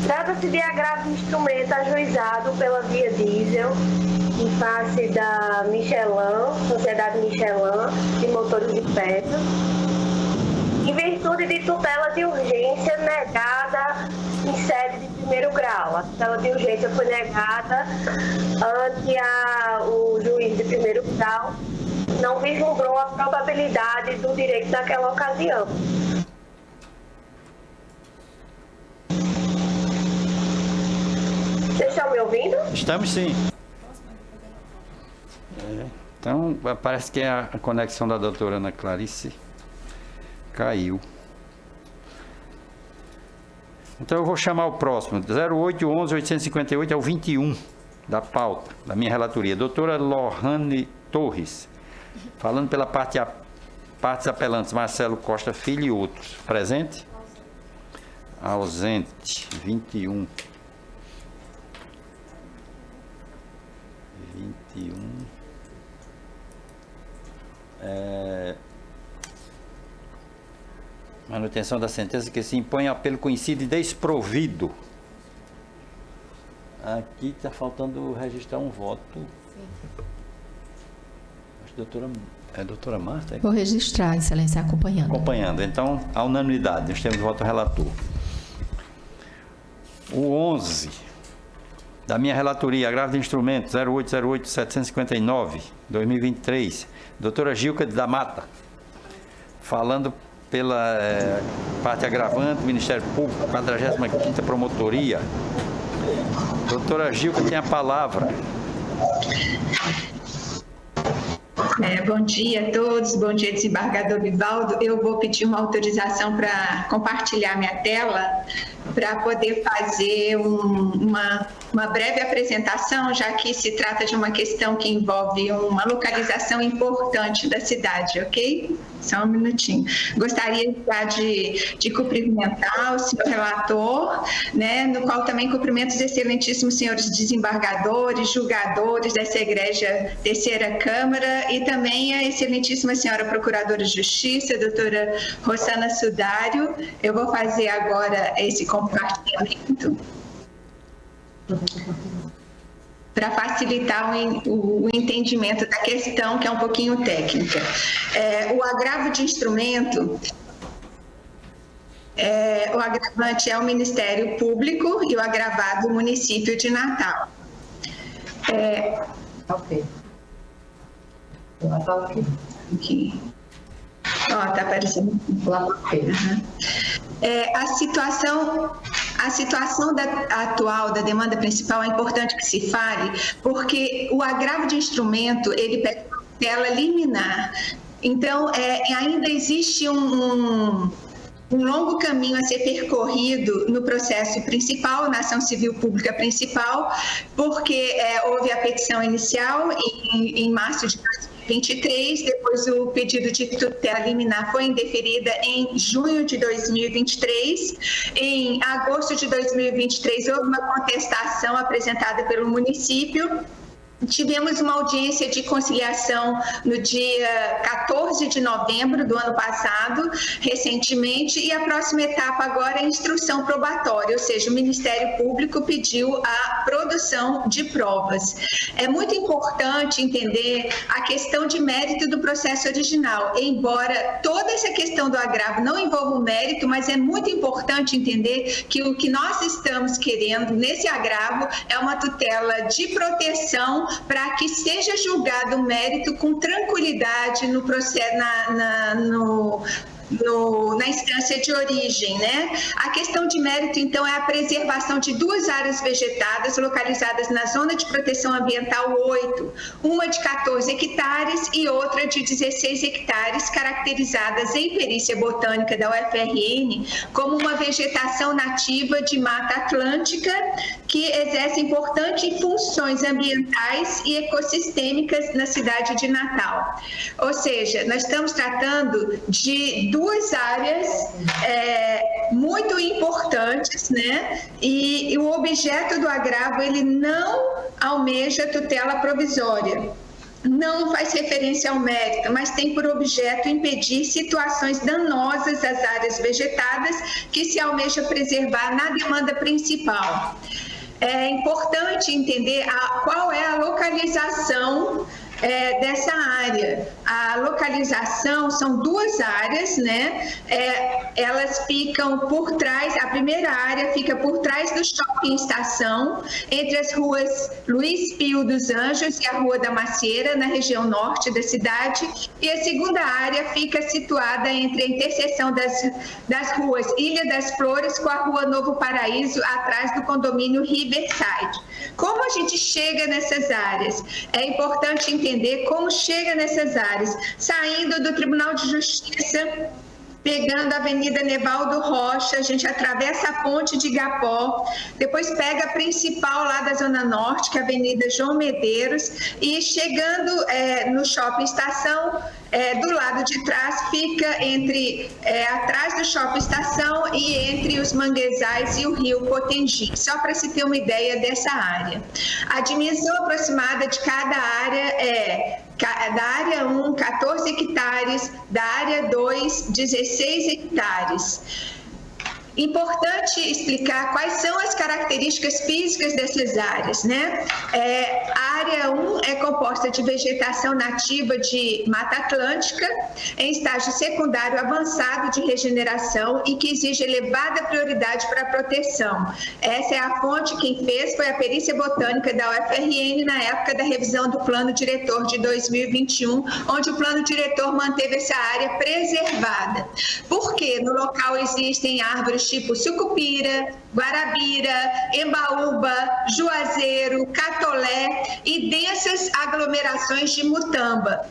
Trata-se de agravo de instrumento ajuizado pela via diesel em face da Michelin, Sociedade Michelin de Motores de Peças, em virtude de tutela de urgência negada em sede de primeiro grau. A tutela de urgência foi negada ante o juiz de primeiro grau, não vislumbrou a probabilidade do direito naquela ocasião. Vocês estão me ouvindo? Estamos sim. Então, parece que a conexão da doutora Ana Clarice caiu. Então, eu vou chamar o próximo. 0811-858 é o 21 da pauta, da minha relatoria. Doutora Lohane Torres, falando pela partes apelantes, Marcelo Costa Filho e outros. Presente? Ausente. 21. 21. Manutenção da sentença que se impõe apelo conhecido e desprovido. Aqui está faltando registrar um voto. Sim. Acho que doutora Marta? Vou registrar, Excelência, acompanhando. Acompanhando. Então, a unanimidade. Nós temos voto relator. O 11 da minha relatoria, agravo de instrumento 0808-759-2023, doutora Gilca da Mata, falando pela parte agravante, Ministério Público, 45ª Promotoria. Doutora Gilca tem a palavra. Bom dia a todos, bom dia, desembargador Vivaldo. Eu vou pedir uma autorização para compartilhar minha tela para poder fazer uma breve apresentação, já que se trata de uma questão que envolve uma localização importante da cidade, ok? Só um minutinho. Gostaria de cumprimentar o senhor relator, né, no qual também cumprimento os excelentíssimos senhores desembargadores, julgadores dessa egrégia terceira Câmara e também a excelentíssima senhora Procuradora de Justiça, doutora Rossana Sudário. Eu vou fazer agora esse compartilhamento para facilitar o entendimento da questão, que é um pouquinho técnica. O agravo de instrumento, o agravante é o Ministério Público e o agravado o município de Natal. Ok. Aqui. Ó, tá aparecendo lá. A situação atual da demanda principal é importante que se fale, porque o agravo de instrumento, ele pede tutela liminar. Então, ainda existe um longo caminho a ser percorrido no processo principal, na ação civil pública principal, porque houve a petição inicial em março de 2023, depois o pedido de tutela liminar foi indeferida em junho de 2023. Em agosto de 2023, houve uma contestação apresentada pelo município. Tivemos uma audiência de conciliação no dia 14 de novembro do ano passado, recentemente, e a próxima etapa agora é a instrução probatória, ou seja, o Ministério Público pediu a produção de provas. É muito importante entender a questão de mérito do processo original, embora toda essa questão do agravo não envolva o mérito, mas é muito importante entender que o que nós estamos querendo nesse agravo é uma tutela de proteção para que seja julgado o mérito com tranquilidade no processo, na instância de origem, né? A questão de mérito, então, é a preservação de duas áreas vegetadas localizadas na Zona de Proteção Ambiental 8, uma de 14 hectares e outra de 16 hectares, caracterizadas em perícia botânica da UFRN como uma vegetação nativa de Mata Atlântica que exerce importantes funções ambientais e ecossistêmicas na cidade de Natal. Ou seja, nós estamos tratando de duas áreas muito importantes, né? E o objeto do agravo, ele não almeja tutela provisória, não faz referência ao mérito, mas tem por objeto impedir situações danosas às áreas vegetadas que se almeja preservar na demanda principal. É importante entender qual é a localização dessa área. A localização são duas áreas, né? Elas ficam por trás, a primeira área fica por trás do Shopping Estação, entre as ruas Luiz Pio dos Anjos e a Rua da Macieira, na região norte da cidade, e a segunda área fica situada entre a interseção das ruas Ilha das Flores com a Rua Novo Paraíso, atrás do condomínio Riverside. Como a gente chega nessas áreas? É importante entender como chega nessas áreas, saindo do Tribunal de Justiça, pegando a Avenida Nevaldo Rocha, a gente atravessa a ponte de Igapó, depois pega a principal lá da Zona Norte, que é a Avenida João Medeiros, e chegando no Shopping Estação, do lado de trás, fica atrás do Shopping Estação e entre os manguezais e o rio Potengi, só para se ter uma ideia dessa área. A dimensão aproximada de cada área da área 1, 14 hectares, da área 2, 16 hectares. Importante explicar quais são as características físicas dessas áreas, né? A área 1 é composta de vegetação nativa de Mata Atlântica, em estágio secundário avançado de regeneração e que exige elevada prioridade para a proteção. Essa é a fonte, quem fez foi a perícia botânica da UFRN na época da revisão do Plano Diretor de 2021, onde o Plano Diretor manteve essa área preservada. Porque no local existem árvores tipo sucupira, guarabira, embaúba, juazeiro, catolé e densas aglomerações de mutamba.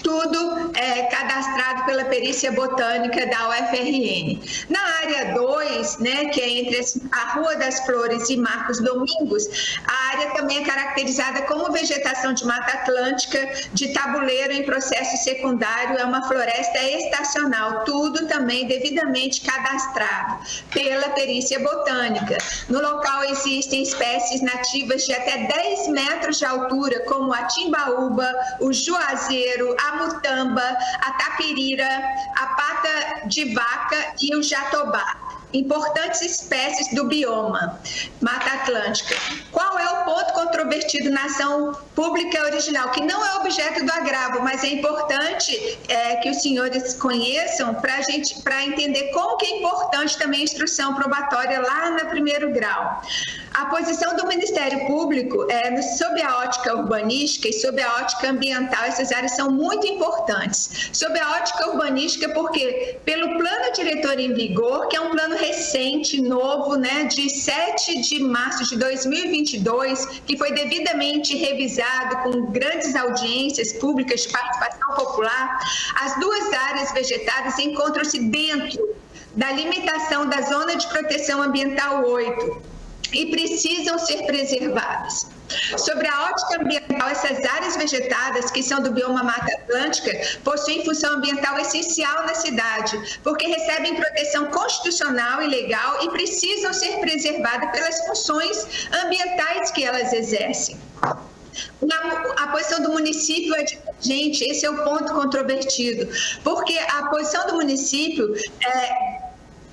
tudo cadastrado pela perícia botânica da UFRN. Na área 2, né, que é entre a Rua das Flores e Marcos Domingos, a área também é caracterizada como vegetação de Mata Atlântica, de tabuleiro em processo secundário, é uma floresta estacional, tudo também devidamente cadastrado pela perícia botânica. No local existem espécies nativas de até 10 metros de altura, como a timbaúba, o juazeiro, a mutamba, a tapirira, a pata de vaca e o jatobá. Importantes espécies do bioma Mata Atlântica. Qual é o ponto controvertido na ação pública original, que não é objeto do agravo, mas é importante que os senhores conheçam para entender como que é importante também a instrução probatória lá no primeiro grau. A posição do Ministério Público sob a ótica urbanística e sob a ótica ambiental, essas áreas são muito importantes. Sob a ótica urbanística, porque pelo plano diretor em vigor, que é um plano recente, novo, né, de 7 de março de 2022, que foi devidamente revisado com grandes audiências públicas de participação popular, as duas áreas vegetadas encontram-se dentro da limitação da Zona de Proteção Ambiental 8 e precisam ser preservadas. Sobre a ótica ambiental, essas áreas vegetadas, que são do bioma Mata Atlântica, possuem função ambiental essencial na cidade, porque recebem proteção constitucional e legal e precisam ser preservadas pelas funções ambientais que elas exercem. A posição do município é divergente, esse é o ponto controvertido, porque a posição do município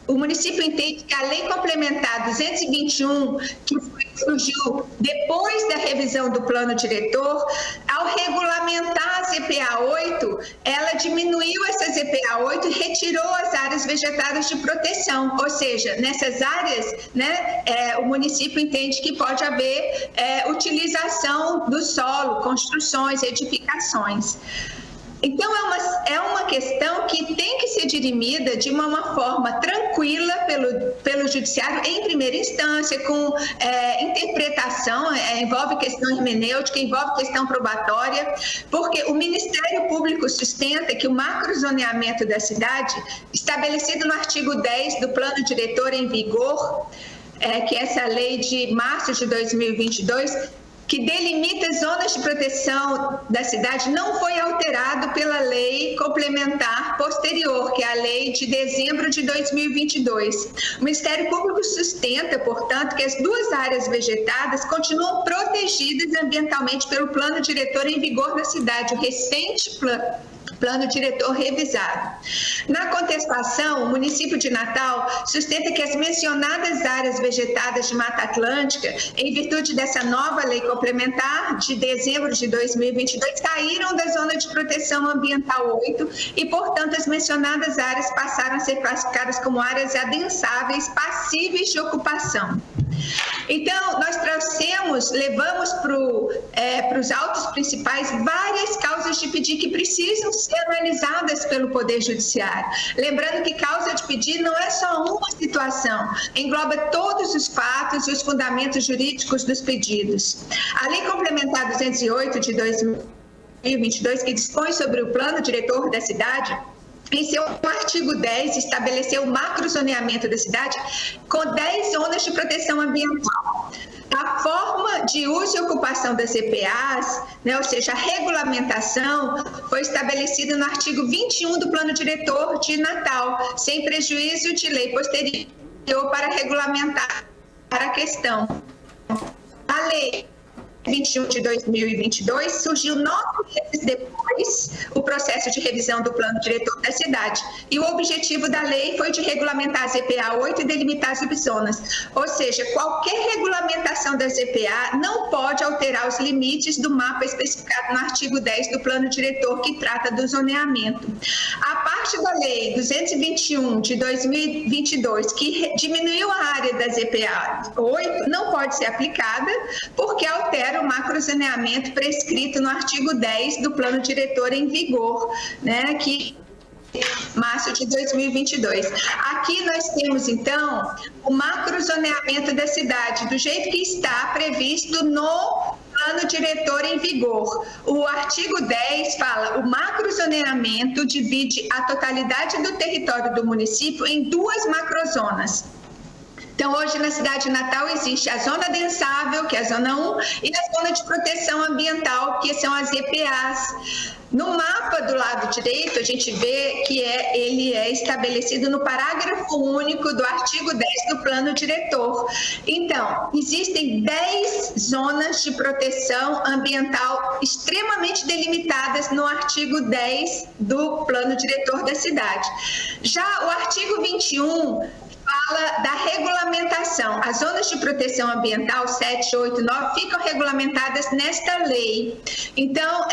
o município entende que a Lei Complementar 221, que surgiu depois da revisão do plano diretor, ao regulamentar a ZPA 8, ela diminuiu essa ZPA 8 e retirou as áreas vegetadas de proteção, ou seja, nessas áreas, né, o município entende que pode haver utilização do solo, construções, edificações. Então, é uma questão que tem que ser dirimida de uma forma tranquila pelo judiciário, em primeira instância, com interpretação, envolve questão hermenêutica, envolve questão probatória, porque o Ministério Público sustenta que o macrozoneamento da cidade, estabelecido no artigo 10 do Plano Diretor em vigor, que é essa lei de março de 2022, que delimita zonas de proteção da cidade, não foi alterado pela lei complementar posterior, que é a lei de dezembro de 2022. O Ministério Público sustenta, portanto, que as duas áreas vegetadas continuam protegidas ambientalmente pelo plano diretor em vigor da cidade, o recente plano diretor revisado. Na contestação, o município de Natal sustenta que as mencionadas áreas vegetadas de Mata Atlântica, em virtude dessa nova lei complementar de dezembro de 2022, saíram da Zona de Proteção Ambiental 8 e, portanto, as mencionadas áreas passaram a ser classificadas como áreas adensáveis passíveis de ocupação. Então, nós levamos para os autos principais várias causas de pedido que precisam ser analisadas pelo Poder Judiciário. Lembrando que causa de pedido não é só uma situação, engloba todos os fatos e os fundamentos jurídicos dos pedidos. A Lei Complementar 208 de 2022, que dispõe sobre o plano diretor da cidade, em seu artigo 10, estabeleceu o macrozoneamento da cidade com 10 zonas de proteção ambiental. A forma de uso e ocupação das EPAs, né, ou seja, a regulamentação, foi estabelecida no artigo 21 do Plano Diretor de Natal, sem prejuízo de lei posterior para regulamentar a questão. A lei 21 de 2022, surgiu 9 meses depois o processo de revisão do plano diretor da cidade. E o objetivo da lei foi de regulamentar a ZPA 8 e delimitar as subzonas. Ou seja, qualquer regulamentação da ZPA não pode alterar os limites do mapa especificado no artigo 10 do plano diretor, que trata do zoneamento. A parte da lei 221 de 2022, que diminuiu a área da ZPA 8, não pode ser aplicada, porque altera o macrozoneamento prescrito no artigo 10 do plano diretor em vigor, né, que março de 2022. Aqui nós temos, então, o macrozoneamento da cidade, do jeito que está previsto no plano diretor em vigor. O artigo 10 fala: o macrozoneamento divide a totalidade do território do município em 2 macrozonas. Então, hoje na cidade de Natal existe a zona densável, que é a zona 1, e a zona de proteção ambiental, que são as EPAs. No mapa do lado direito, a gente vê que ele é estabelecido no parágrafo único do artigo 10 do plano diretor. Então, existem 10 zonas de proteção ambiental extremamente delimitadas no artigo 10 do plano diretor da cidade. Já o artigo 21 fala da regulamentação. As zonas de proteção ambiental 7, 8, 9 ficam regulamentadas nesta lei. Então,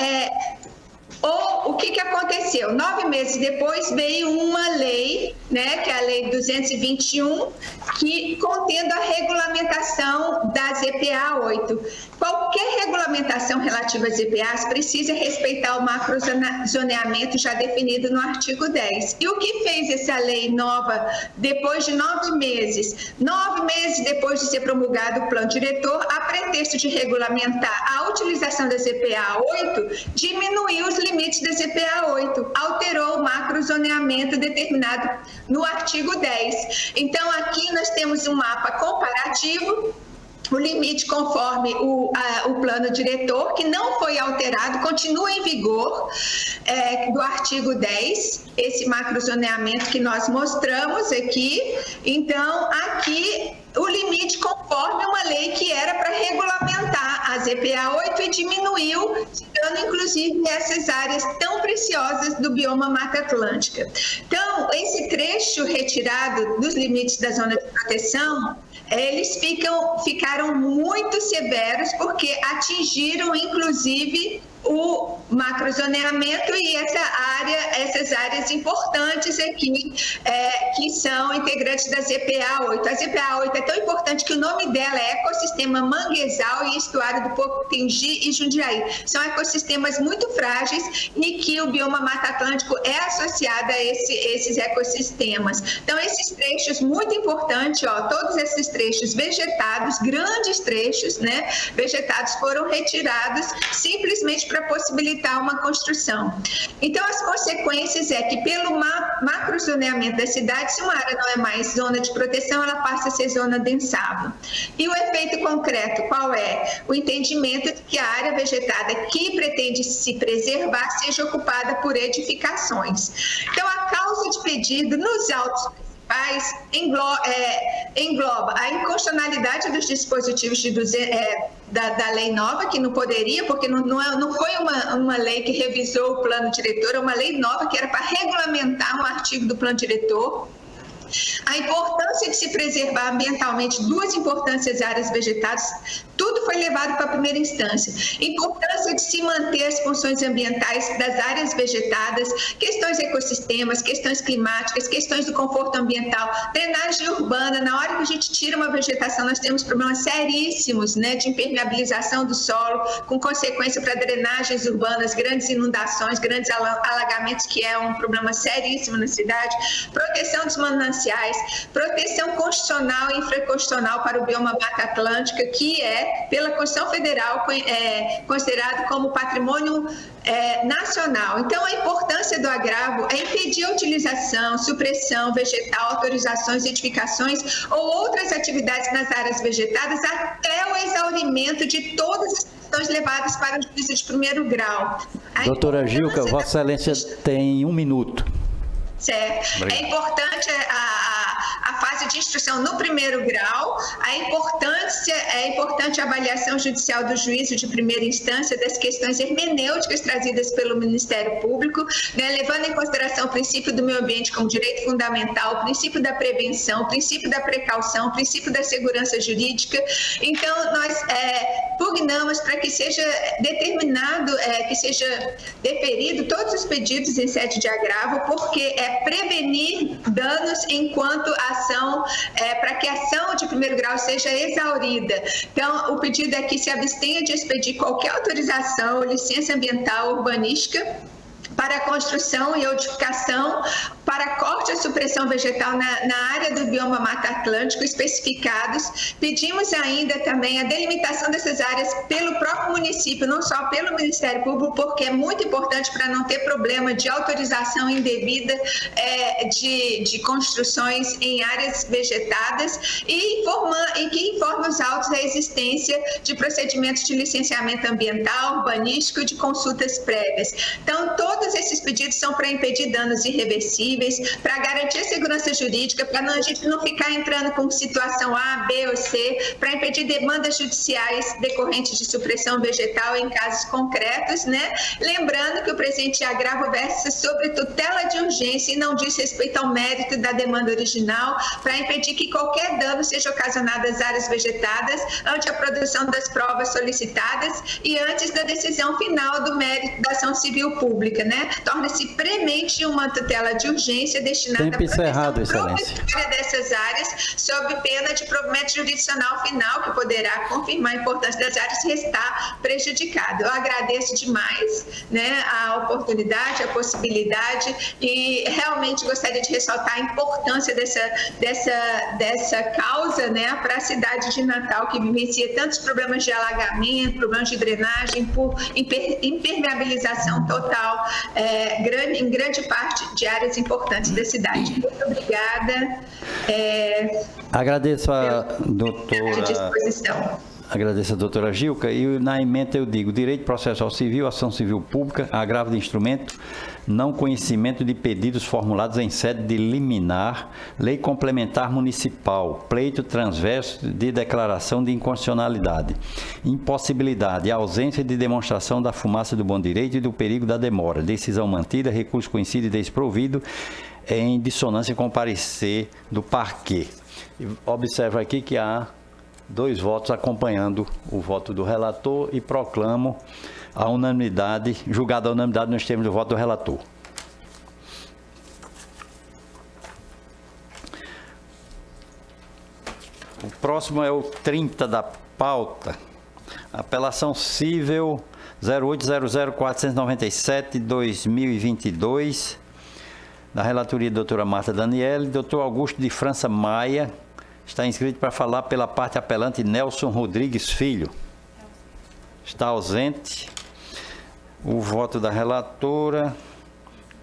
o que aconteceu? 9 meses depois veio uma lei, né, que é a Lei 221, que contendo a regulamentação das EPA 8. Qualquer regulamentação relativa às EPAs precisa respeitar o macrozoneamento já definido no artigo 10. E o que fez essa lei nova depois de 9 meses? 9 meses depois de ser promulgado o plano diretor, a pretexto de regulamentar a utilização das EPA 8, diminuiu os limites das EPA 8, alterou o macrozoneamento determinado no artigo 10. Então, aqui nós temos um mapa comparativo. O limite conforme o plano diretor, que não foi alterado, continua em vigor, do artigo 10, esse macrozoneamento que nós mostramos aqui. Então, aqui o limite conforme uma lei que era para regulamentar as EPA 8 e diminuiu, tirando inclusive essas áreas tão preciosas do bioma Mata Atlântica. Então, esse trecho retirado dos limites da zona de proteção, eles ficaram muito severos porque atingiram, inclusive, o macrozoneamento e essas áreas importantes aqui, que são integrantes das EPA 8. As EPA 8 é tão importante que o nome dela é Ecossistema Manguezal e Estuário do Potengi e Jundiaí. São ecossistemas muito frágeis e que o bioma Mata Atlântico é associado a esses ecossistemas. Então, esses trechos muito importantes, todos esses trechos vegetados, grandes trechos, né, vegetados, foram retirados simplesmente para possibilitar uma construção. Então, as consequências é que, pelo macrozoneamento da cidade, se uma área não é mais zona de proteção, ela passa a ser zona densável. E o efeito concreto, qual é? O entendimento de que a área vegetada que pretende se preservar seja ocupada por edificações. Então, a causa de pedido nos autos engloba a inconstitucionalidade dos dispositivos da lei nova, que não poderia, porque não foi uma lei que revisou o plano diretor, é uma lei nova que era para regulamentar um artigo do plano diretor. A importância de se preservar ambientalmente 2 importantes áreas vegetadas, tudo foi levado para a primeira instância. Importância de se manter as funções ambientais das áreas vegetadas, questões ecossistemas, questões climáticas, questões do conforto ambiental, drenagem urbana. Na hora que a gente tira uma vegetação, nós temos problemas seríssimos, né, de impermeabilização do solo, com consequência para drenagens urbanas, grandes inundações, grandes alagamentos, que é um problema seríssimo na cidade, proteção dos mananciais, proteção constitucional e infraconstitucional para o bioma Mata Atlântica, que é, pela Constituição Federal, considerado como patrimônio nacional. Então, a importância do agravo é impedir a utilização, supressão vegetal, autorizações, edificações ou outras atividades nas áreas vegetadas até o exaurimento de todas as questões levadas para o juízo de primeiro grau. Doutora Gilca, Vossa Excelência tem 1 minuto. Certo. Obrigado. É importante a fase de instrução no primeiro grau, é importante a avaliação judicial do juízo de primeira instância das questões hermenêuticas trazidas pelo Ministério Público, né, levando em consideração o princípio do meio ambiente como direito fundamental, o princípio da prevenção, o princípio da precaução, o princípio da segurança jurídica. Então, nós pugnamos para que seja determinado, que seja deferido todos os pedidos em sede de agravo, porque prevenir danos enquanto a ação, para que a ação de primeiro grau seja exaurida. Então, o pedido é que se abstenha de expedir qualquer autorização ou licença ambiental urbanística para a construção e edificação, para corte e supressão vegetal na área do bioma Mata Atlântico especificados. Pedimos ainda também a delimitação dessas áreas pelo próprio município, não só pelo Ministério Público, porque é muito importante para não ter problema de autorização indevida de construções em áreas vegetadas e que informa os autos a existência de procedimentos de licenciamento ambiental, urbanístico e de consultas prévias. Então, todos esses pedidos são para impedir danos irreversíveis, para garantir a segurança jurídica, para a gente não ficar entrando com situação A, B ou C, para impedir demandas judiciais decorrentes de supressão vegetal em casos concretos, né? Lembrando que o presente agravo versa sobre tutela de urgência e não diz respeito ao mérito da demanda original, para impedir que qualquer dano seja ocasionado às áreas vegetadas ante a produção das provas solicitadas e antes da decisão final do mérito da ação civil pública, né? Torna-se premente uma tutela de urgência destinada à proteção provisória dessas áreas, sob pena de provimento jurisdicional final, que poderá confirmar a importância das áreas e restar prejudicado. Eu agradeço demais, né, a oportunidade, a possibilidade e realmente gostaria de ressaltar a importância dessa causa, né, para a cidade de Natal, que vivencia tantos problemas de alagamento, problemas de drenagem, por impermeabilização total, em grande parte de áreas importantes da cidade. Muito obrigada. Agradeço a doutora Gilca, e na emenda eu digo: direito processual civil, ação civil pública, agravo de instrumento, não conhecimento de pedidos formulados em sede de liminar, lei complementar municipal, pleito transverso de declaração de inconstitucionalidade, impossibilidade, ausência de demonstração da fumaça do bom direito e do perigo da demora, decisão mantida, recurso conhecido e desprovido, em dissonância com o parecer do parquê. Observa aqui que há 2 votos acompanhando o voto do relator e proclamo a unanimidade, julgada a unanimidade nos termos do voto do relator. O próximo é o 30 da pauta, apelação civil 0800-497-2022, da relatoria da doutora Marta Daniele. Doutor Augusto de França Maia está inscrito para falar pela parte apelante Nelson Rodrigues Filho. Está ausente. O voto da relatora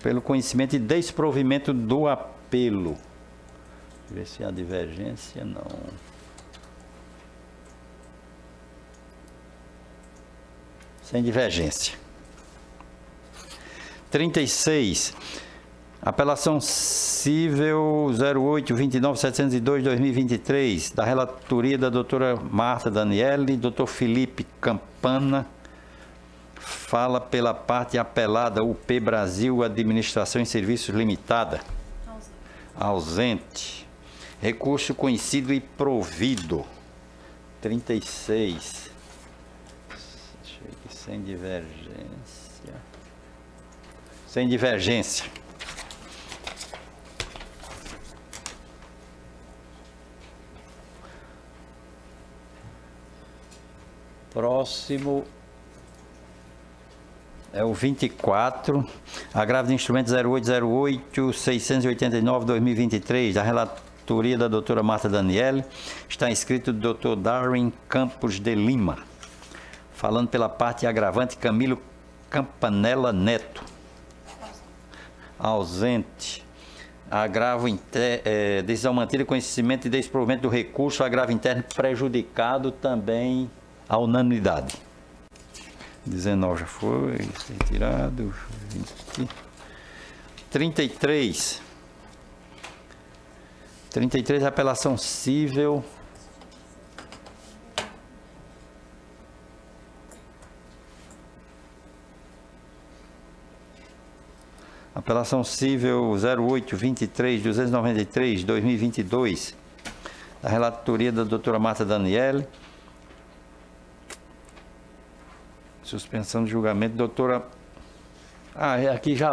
pelo conhecimento e desprovimento do apelo. Deixa eu ver se há divergência. Não. Sem divergência. 36. Apelação civil 08-29-702-2023, da relatoria da doutora Marta Daniele, doutor Felipe Campana, fala pela parte apelada UP Brasil Administração e Serviços Limitada. Ausente. Recurso conhecido e provido. 36. Sem divergência. Sem divergência. Próximo é o 24, agravo de instrumento 0808-689-2023, da relatoria da doutora Marta Daniele, está inscrito o doutor Darwin Campos de Lima, falando pela parte agravante Camilo Campanella Neto. Ausente. Agravo decisão mantida, conhecimento e desprovimento do recurso, agravo interno prejudicado, também a unanimidade. 19 já foi retirado. 20. 33. 33, apelação civil. Apelação civil 08-23-293-2022, da relatoria da doutora Marta Daniele. Suspensão de julgamento, doutora... aqui já,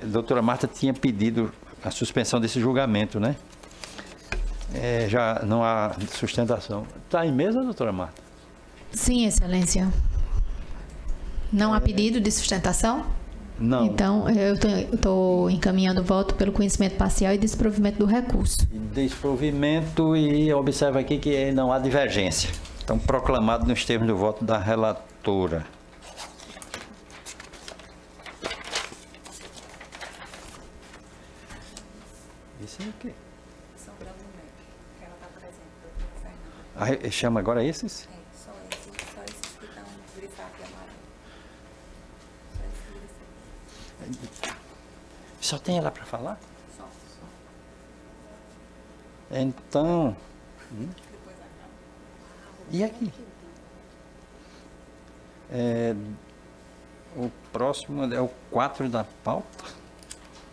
doutora Marta tinha pedido a suspensão desse julgamento, né? Já não há sustentação. Está em mesa, doutora Marta? Sim, excelência. Não há pedido de sustentação? Não. Então, eu estou encaminhando o voto pelo conhecimento parcial e desprovimento do recurso. Desprovimento, e observa aqui que não há divergência. Então, proclamado nos termos do voto da relatora. Isso aqui. Chama agora esses? Só esses que estão grifados e amarelos. Só tem ela para falar? Só. Então... E aqui? O próximo é o 4 da pauta.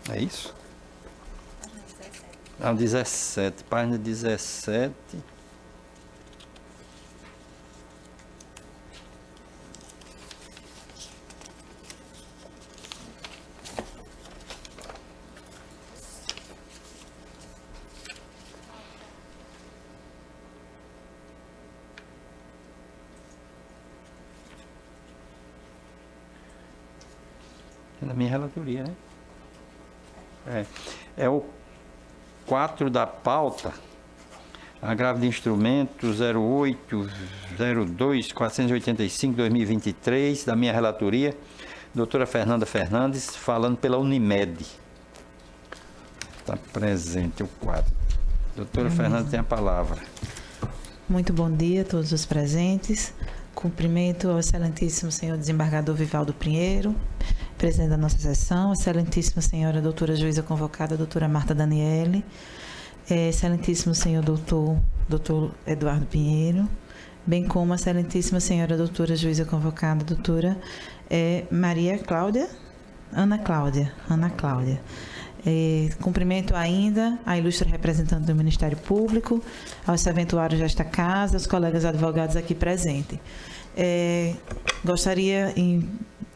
É isso? Não, 17. Página 17. Na minha relatoria, né? É o 4 da pauta, agravo de instrumento 0802-485-2023, da minha relatoria, doutora Fernanda Fernandes, falando pela Unimed. Está presente o quadro. Doutora Fernanda tem a palavra. Muito bom dia a todos os presentes. Cumprimento ao excelentíssimo senhor desembargador Vivaldo Pinheiro, presidente da nossa sessão, excelentíssima senhora doutora juíza convocada, doutora Marta Daniele, excelentíssimo senhor doutor Eduardo Pinheiro, bem como a excelentíssima senhora doutora juíza convocada, doutora Ana Cláudia. Cumprimento ainda a ilustre representante do Ministério Público, aos serventuários desta casa, aos colegas advogados aqui presentes. Gostaria,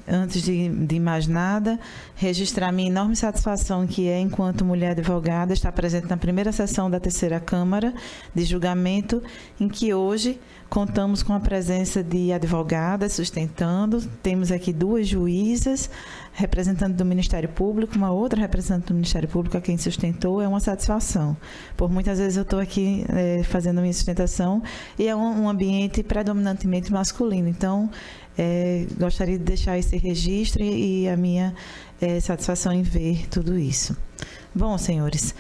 antes de mais nada, registrar minha enorme satisfação que enquanto mulher advogada, estar presente na primeira sessão da terceira Câmara de julgamento, em que hoje contamos com a presença de advogadas sustentando. Temos aqui 2 juízas, representante do Ministério Público, uma outra representante do Ministério Público a quem sustentou. É uma satisfação. Por muitas vezes eu estou aqui fazendo a minha sustentação e é um ambiente predominantemente masculino. Então, gostaria de deixar esse registro e a minha satisfação em ver tudo isso. Bom, senhores,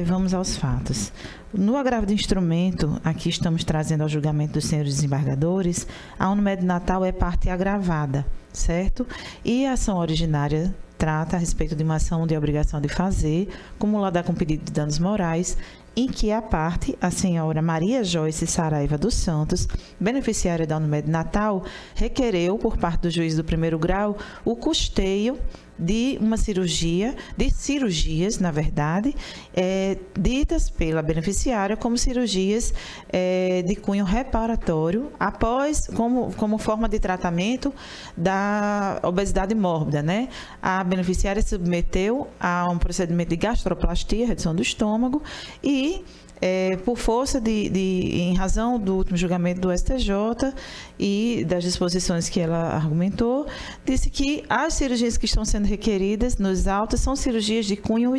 vamos aos fatos. No agravo de instrumento, aqui estamos trazendo ao julgamento dos senhores desembargadores, a Unimed Natal é parte agravada, certo? E a ação originária trata a respeito de uma ação de obrigação de fazer, cumulada com pedido de danos morais, em que a parte, a senhora Maria Joyce Saraiva dos Santos, beneficiária da Unimed Natal, requereu, por parte do juiz do primeiro grau, o custeio de uma cirurgia, de cirurgias, na verdade, ditas pela beneficiária como cirurgias de cunho reparatório, após, como forma de tratamento da obesidade mórbida, né? A beneficiária se submeteu a um procedimento de gastroplastia, redução do estômago, e por força em razão do último julgamento do STJ e das disposições que ela argumentou, disse que as cirurgias que estão sendo requeridas nos autos são cirurgias de cunho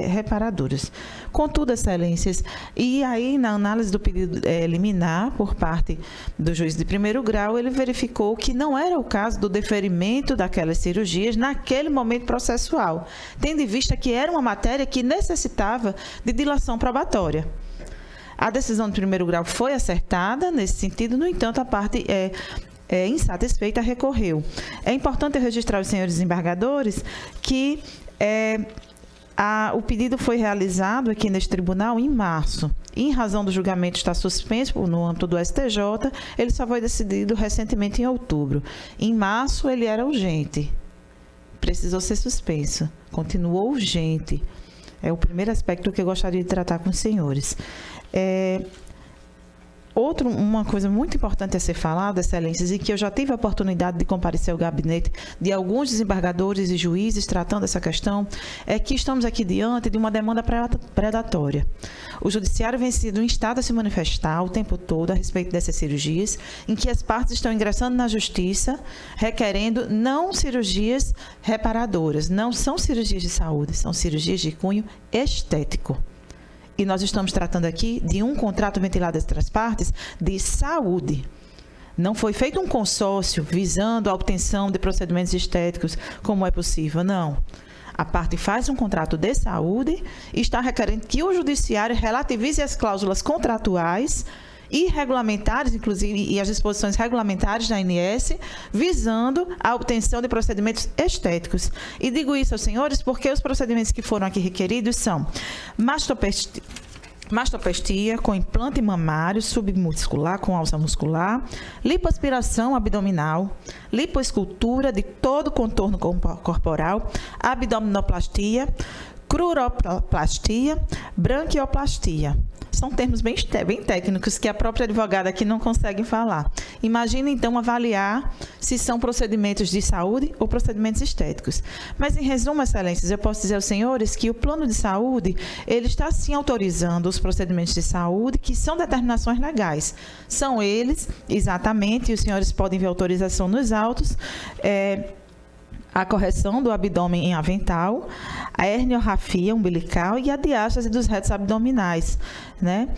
reparadoras. Contudo, excelências, e aí na análise do pedido liminar por parte do juiz de primeiro grau, ele verificou que não era o caso do deferimento daquelas cirurgias naquele momento processual, tendo em vista que era uma matéria que necessitava de dilação probatória. A decisão de primeiro grau foi acertada nesse sentido, no entanto, a parte insatisfeita recorreu. É importante registrar os senhores desembargadores que o pedido foi realizado aqui neste tribunal em março. Em razão do julgamento estar suspenso no âmbito do STJ, ele só foi decidido recentemente em outubro. Em março, ele era urgente. Precisou ser suspenso. Continuou urgente. É o primeiro aspecto que eu gostaria de tratar com os senhores. Uma coisa muito importante a ser falada, Excelências, e que eu já tive a oportunidade de comparecer ao gabinete de alguns desembargadores e juízes tratando essa questão, é que estamos aqui diante de uma demanda predatória. O judiciário vem sendo instado a se manifestar o tempo todo a respeito dessas cirurgias, em que as partes estão ingressando na justiça, requerendo não cirurgias reparadoras, não são cirurgias de saúde, são cirurgias de cunho estético. E nós estamos tratando aqui de um contrato ventilado entre as partes de saúde. Não foi feito um consórcio visando a obtenção de procedimentos estéticos, como é possível, não. A parte faz um contrato de saúde e está requerendo que o judiciário relativize as cláusulas contratuais e regulamentares, inclusive, e as disposições regulamentares da ANS, visando a obtenção de procedimentos estéticos. E digo isso aos senhores porque os procedimentos que foram aqui requeridos são mastopexia com implante mamário submuscular com alça muscular, lipoaspiração abdominal, lipoescultura de todo o contorno corporal, abdominoplastia, cruroplastia, branquioplastia. São termos bem técnicos que a própria advogada aqui não consegue falar. Imagine, então, avaliar se são procedimentos de saúde ou procedimentos estéticos. Mas, em resumo, Excelências, eu posso dizer aos senhores que o plano de saúde, ele está, sim, autorizando os procedimentos de saúde, que são determinações legais. São eles, exatamente, e os senhores podem ver a autorização nos autos, a correção do abdômen em avental, a herniorrafia umbilical e a diástase dos retos abdominais, né?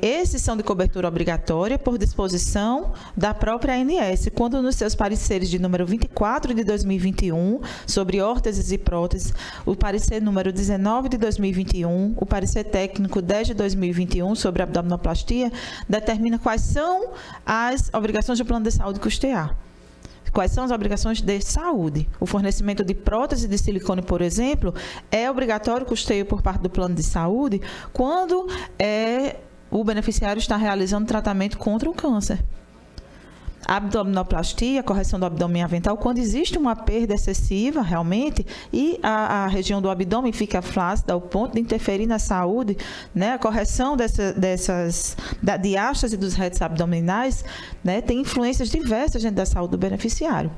Esses são de cobertura obrigatória por disposição da própria ANS, quando nos seus pareceres de número 24 de 2021, sobre órteses e próteses, o parecer número 19 de 2021, o parecer técnico 10 de 2021 sobre abdominoplastia, determina quais são as obrigações do plano de saúde custear. Quais são as obrigações de saúde? O fornecimento de prótese de silicone, por exemplo, é obrigatório custeio por parte do plano de saúde quando o beneficiário está realizando tratamento contra o câncer. A abdominoplastia, a correção do abdômen avental, quando existe uma perda excessiva, realmente, e a região do abdômen fica flácida ao ponto de interferir na saúde, né? A correção da diástase dos retos abdominais, né, tem influências diversas dentro da saúde do beneficiário.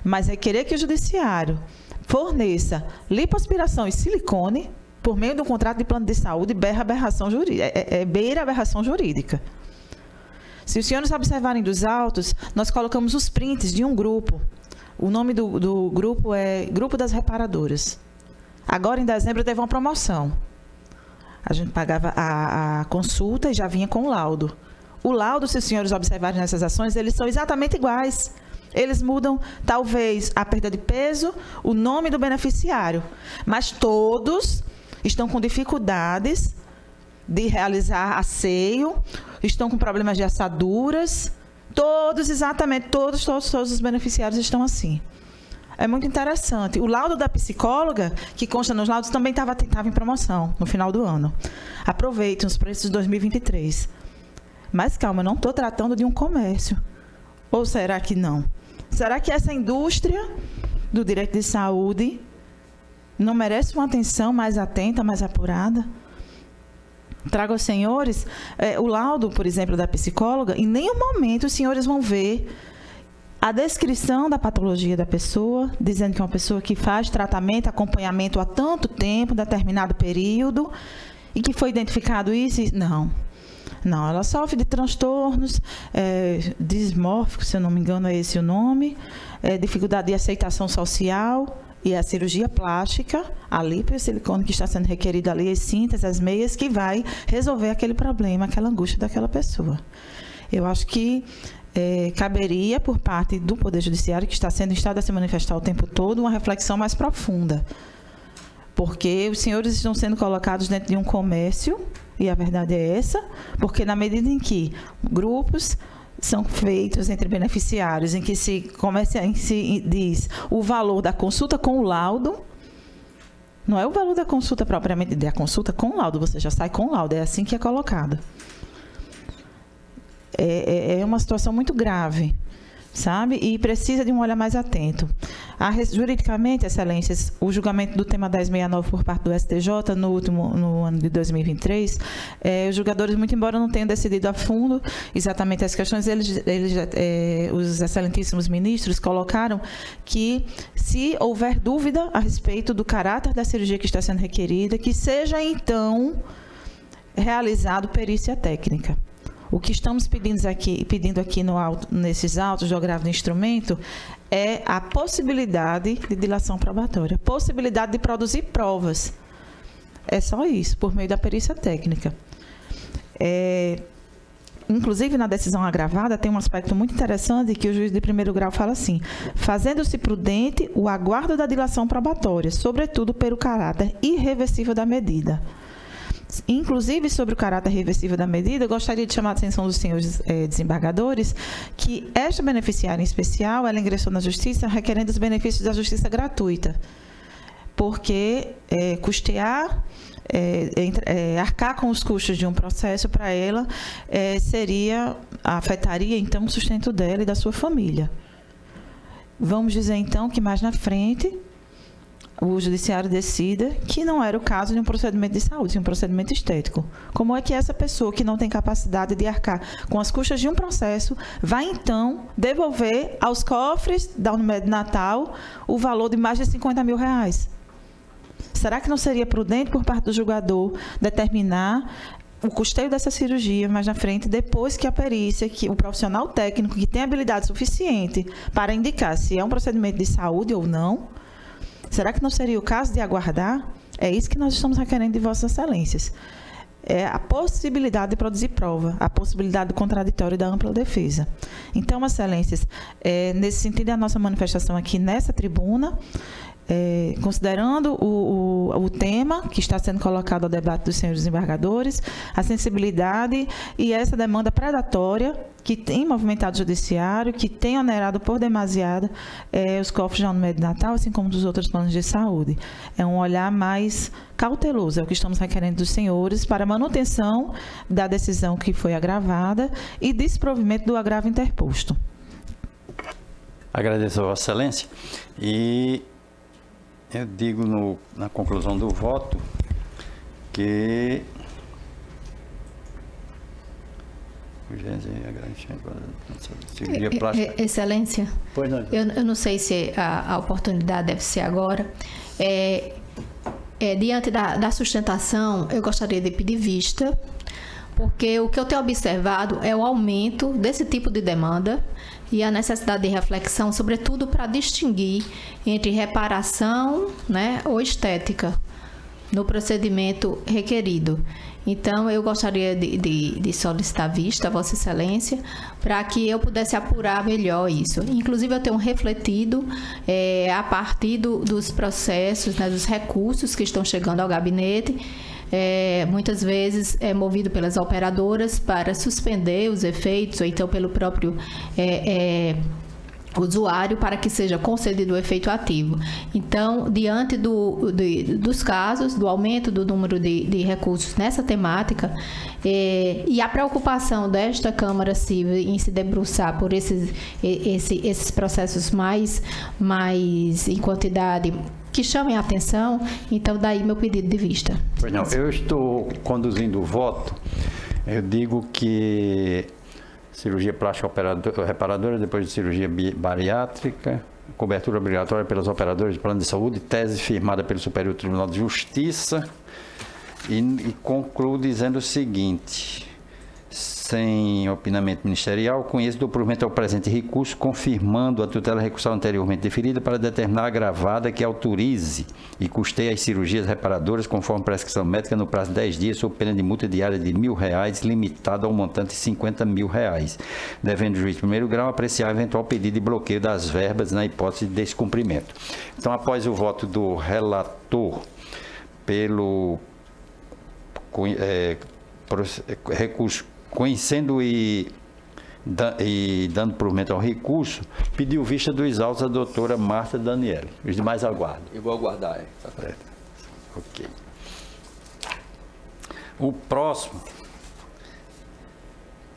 Mas requerer que o judiciário forneça lipoaspiração e silicone por meio de um contrato de plano de saúde beira a aberração jurídica. Se os senhores observarem dos autos, nós colocamos os prints de um grupo. O nome do grupo é Grupo das Reparadoras. Agora, em dezembro, teve uma promoção. A gente pagava a consulta e já vinha com o laudo. O laudo, se os senhores observarem nessas ações, eles são exatamente iguais. Eles mudam, talvez, a perda de peso, o nome do beneficiário. Mas todos estão com dificuldades de realizar asseio, estão com problemas de assaduras, todos os beneficiários estão assim. É muito interessante. O laudo da psicóloga, que consta nos laudos, também estava em promoção no final do ano. Aproveitem os preços de 2023. Mas calma, eu não estou tratando de um comércio. Ou será que não? Será que essa indústria do direito de saúde não merece uma atenção mais atenta, mais apurada? Trago aos senhores o laudo, por exemplo, da psicóloga. Em nenhum momento os senhores vão ver a descrição da patologia da pessoa, dizendo que é uma pessoa que faz tratamento, acompanhamento há tanto tempo, determinado período, e que foi identificado isso. Não, ela sofre de transtornos dismórficos, se eu não me engano é esse o nome, dificuldade de aceitação social. E a cirurgia plástica, a lipo e o silicone que está sendo requerido ali, as cintas, as meias, que vai resolver aquele problema, aquela angústia daquela pessoa. Eu acho que caberia, por parte do Poder Judiciário, que está sendo instado a se manifestar o tempo todo, uma reflexão mais profunda. Porque os senhores estão sendo colocados dentro de um comércio, e a verdade é essa, porque na medida em que grupos são feitos entre beneficiários, em que se diz o valor da consulta com o laudo, não é o valor da consulta propriamente dita, é a consulta com o laudo, você já sai com o laudo, é assim que é colocado. É uma situação muito grave, sabe? E precisa de um olhar mais atento. Juridicamente, Excelências, o julgamento do tema 1069 por parte do STJ no ano de 2023, os julgadores, muito embora não tenham decidido a fundo exatamente as questões, os excelentíssimos ministros colocaram que, se houver dúvida a respeito do caráter da cirurgia que está sendo requerida, que seja então realizado perícia técnica. O que estamos pedindo aqui nesses autos do agravo do instrumento é a possibilidade de dilação probatória, possibilidade de produzir provas. É só isso, por meio da perícia técnica. Inclusive, na decisão agravada, tem um aspecto muito interessante que o juiz de primeiro grau fala assim: fazendo-se prudente o aguardo da dilação probatória, sobretudo pelo caráter irreversível da medida. Inclusive, sobre o caráter reversível da medida, eu gostaria de chamar a atenção dos senhores desembargadores que esta beneficiária em especial, ela ingressou na justiça requerendo os benefícios da justiça gratuita, porque custear, arcar com os custos de um processo para ela afetaria então o sustento dela e da sua família. Vamos dizer então que mais na frente o judiciário decida que não era o caso de um procedimento de saúde, de um procedimento estético. Como é que essa pessoa que não tem capacidade de arcar com as custas de um processo vai, então, devolver aos cofres da Unimed Natal o valor de mais de R$50 mil? Será que não seria prudente, por parte do julgador, determinar o custeio dessa cirurgia mais na frente, depois que a perícia, que o profissional técnico que tem habilidade suficiente para indicar se é um procedimento de saúde ou não? Será que não seria o caso de aguardar? É isso que nós estamos requerendo de Vossas Excelências. É a possibilidade de produzir prova, a possibilidade do contraditório e da ampla defesa. Então, Excelências, nesse sentido, a nossa manifestação aqui nessa tribuna, considerando o tema que está sendo colocado ao debate dos senhores desembargadores, a sensibilidade e essa demanda predatória que tem movimentado o judiciário, que tem onerado por demasiado os cofres da Unimed Natal, assim como dos outros planos de saúde. É um olhar mais cauteloso, é o que estamos requerendo dos senhores para a manutenção da decisão que foi agravada e desprovimento do agravo interposto. Agradeço a Vossa Excelência e eu digo na conclusão do voto que cirurgia plástica. Excelência, Pois não. Eu não sei se a oportunidade deve ser agora. Diante da sustentação, eu gostaria de pedir vista, porque o que eu tenho observado é o aumento desse tipo de demanda e a necessidade de reflexão, sobretudo para distinguir entre reparação, né, ou estética no procedimento requerido. Então, eu gostaria de solicitar vista a Vossa Excelência para que eu pudesse apurar melhor isso. Inclusive, eu tenho refletido a partir dos processos, né, dos recursos que estão chegando ao gabinete, muitas vezes movido pelas operadoras para suspender os efeitos, ou então pelo próprio usuário, para que seja concedido o efeito ativo. Então, diante dos casos, do aumento do número de recursos nessa temática, e a preocupação desta Câmara Civil em se debruçar por esses processos mais em quantidade que chamem a atenção, então daí meu pedido de vista. Pois não, eu estou conduzindo o voto, eu digo que cirurgia plástica reparadora, depois de cirurgia bariátrica, cobertura obrigatória pelas operadoras de plano de saúde, tese firmada pelo Superior Tribunal de Justiça, e concluo dizendo o seguinte: sem opinamento ministerial, conheço do provimento ao presente recurso, confirmando a tutela recursal anteriormente deferida para determinar a agravada que autorize e custeie as cirurgias reparadoras conforme prescrição médica no prazo de 10 dias, sob pena de multa diária de R$1.000, limitada ao montante de R$50 mil, devendo o juiz de primeiro grau apreciar eventual pedido de bloqueio das verbas na hipótese de descumprimento. Então, após o voto do relator pelo recurso, conhecendo e dando provimento ao recurso, pediu vista dos autos a doutora Marta Daniele. Os demais aguardam. Eu vou aguardar, Tá certo. Ok. O próximo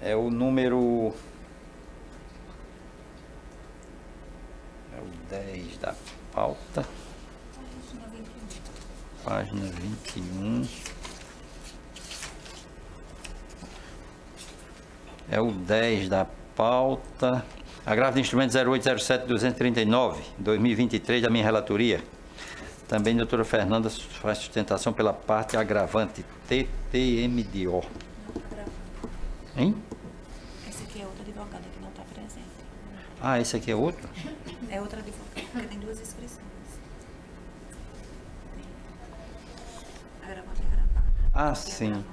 é o número o 10 da pauta. Página 21. É o 10 da pauta. Agravo de instrumento 0807-239, 2023, da minha relatoria. Também a doutora Fernanda faz sustentação pela parte agravante, TTMDO. Hein? Esse aqui é outra advogada que não está presente. Ah, esse aqui é outro? É outra advogada, porque tem 2 inscrições. Agravante e agravada. Ah, sim.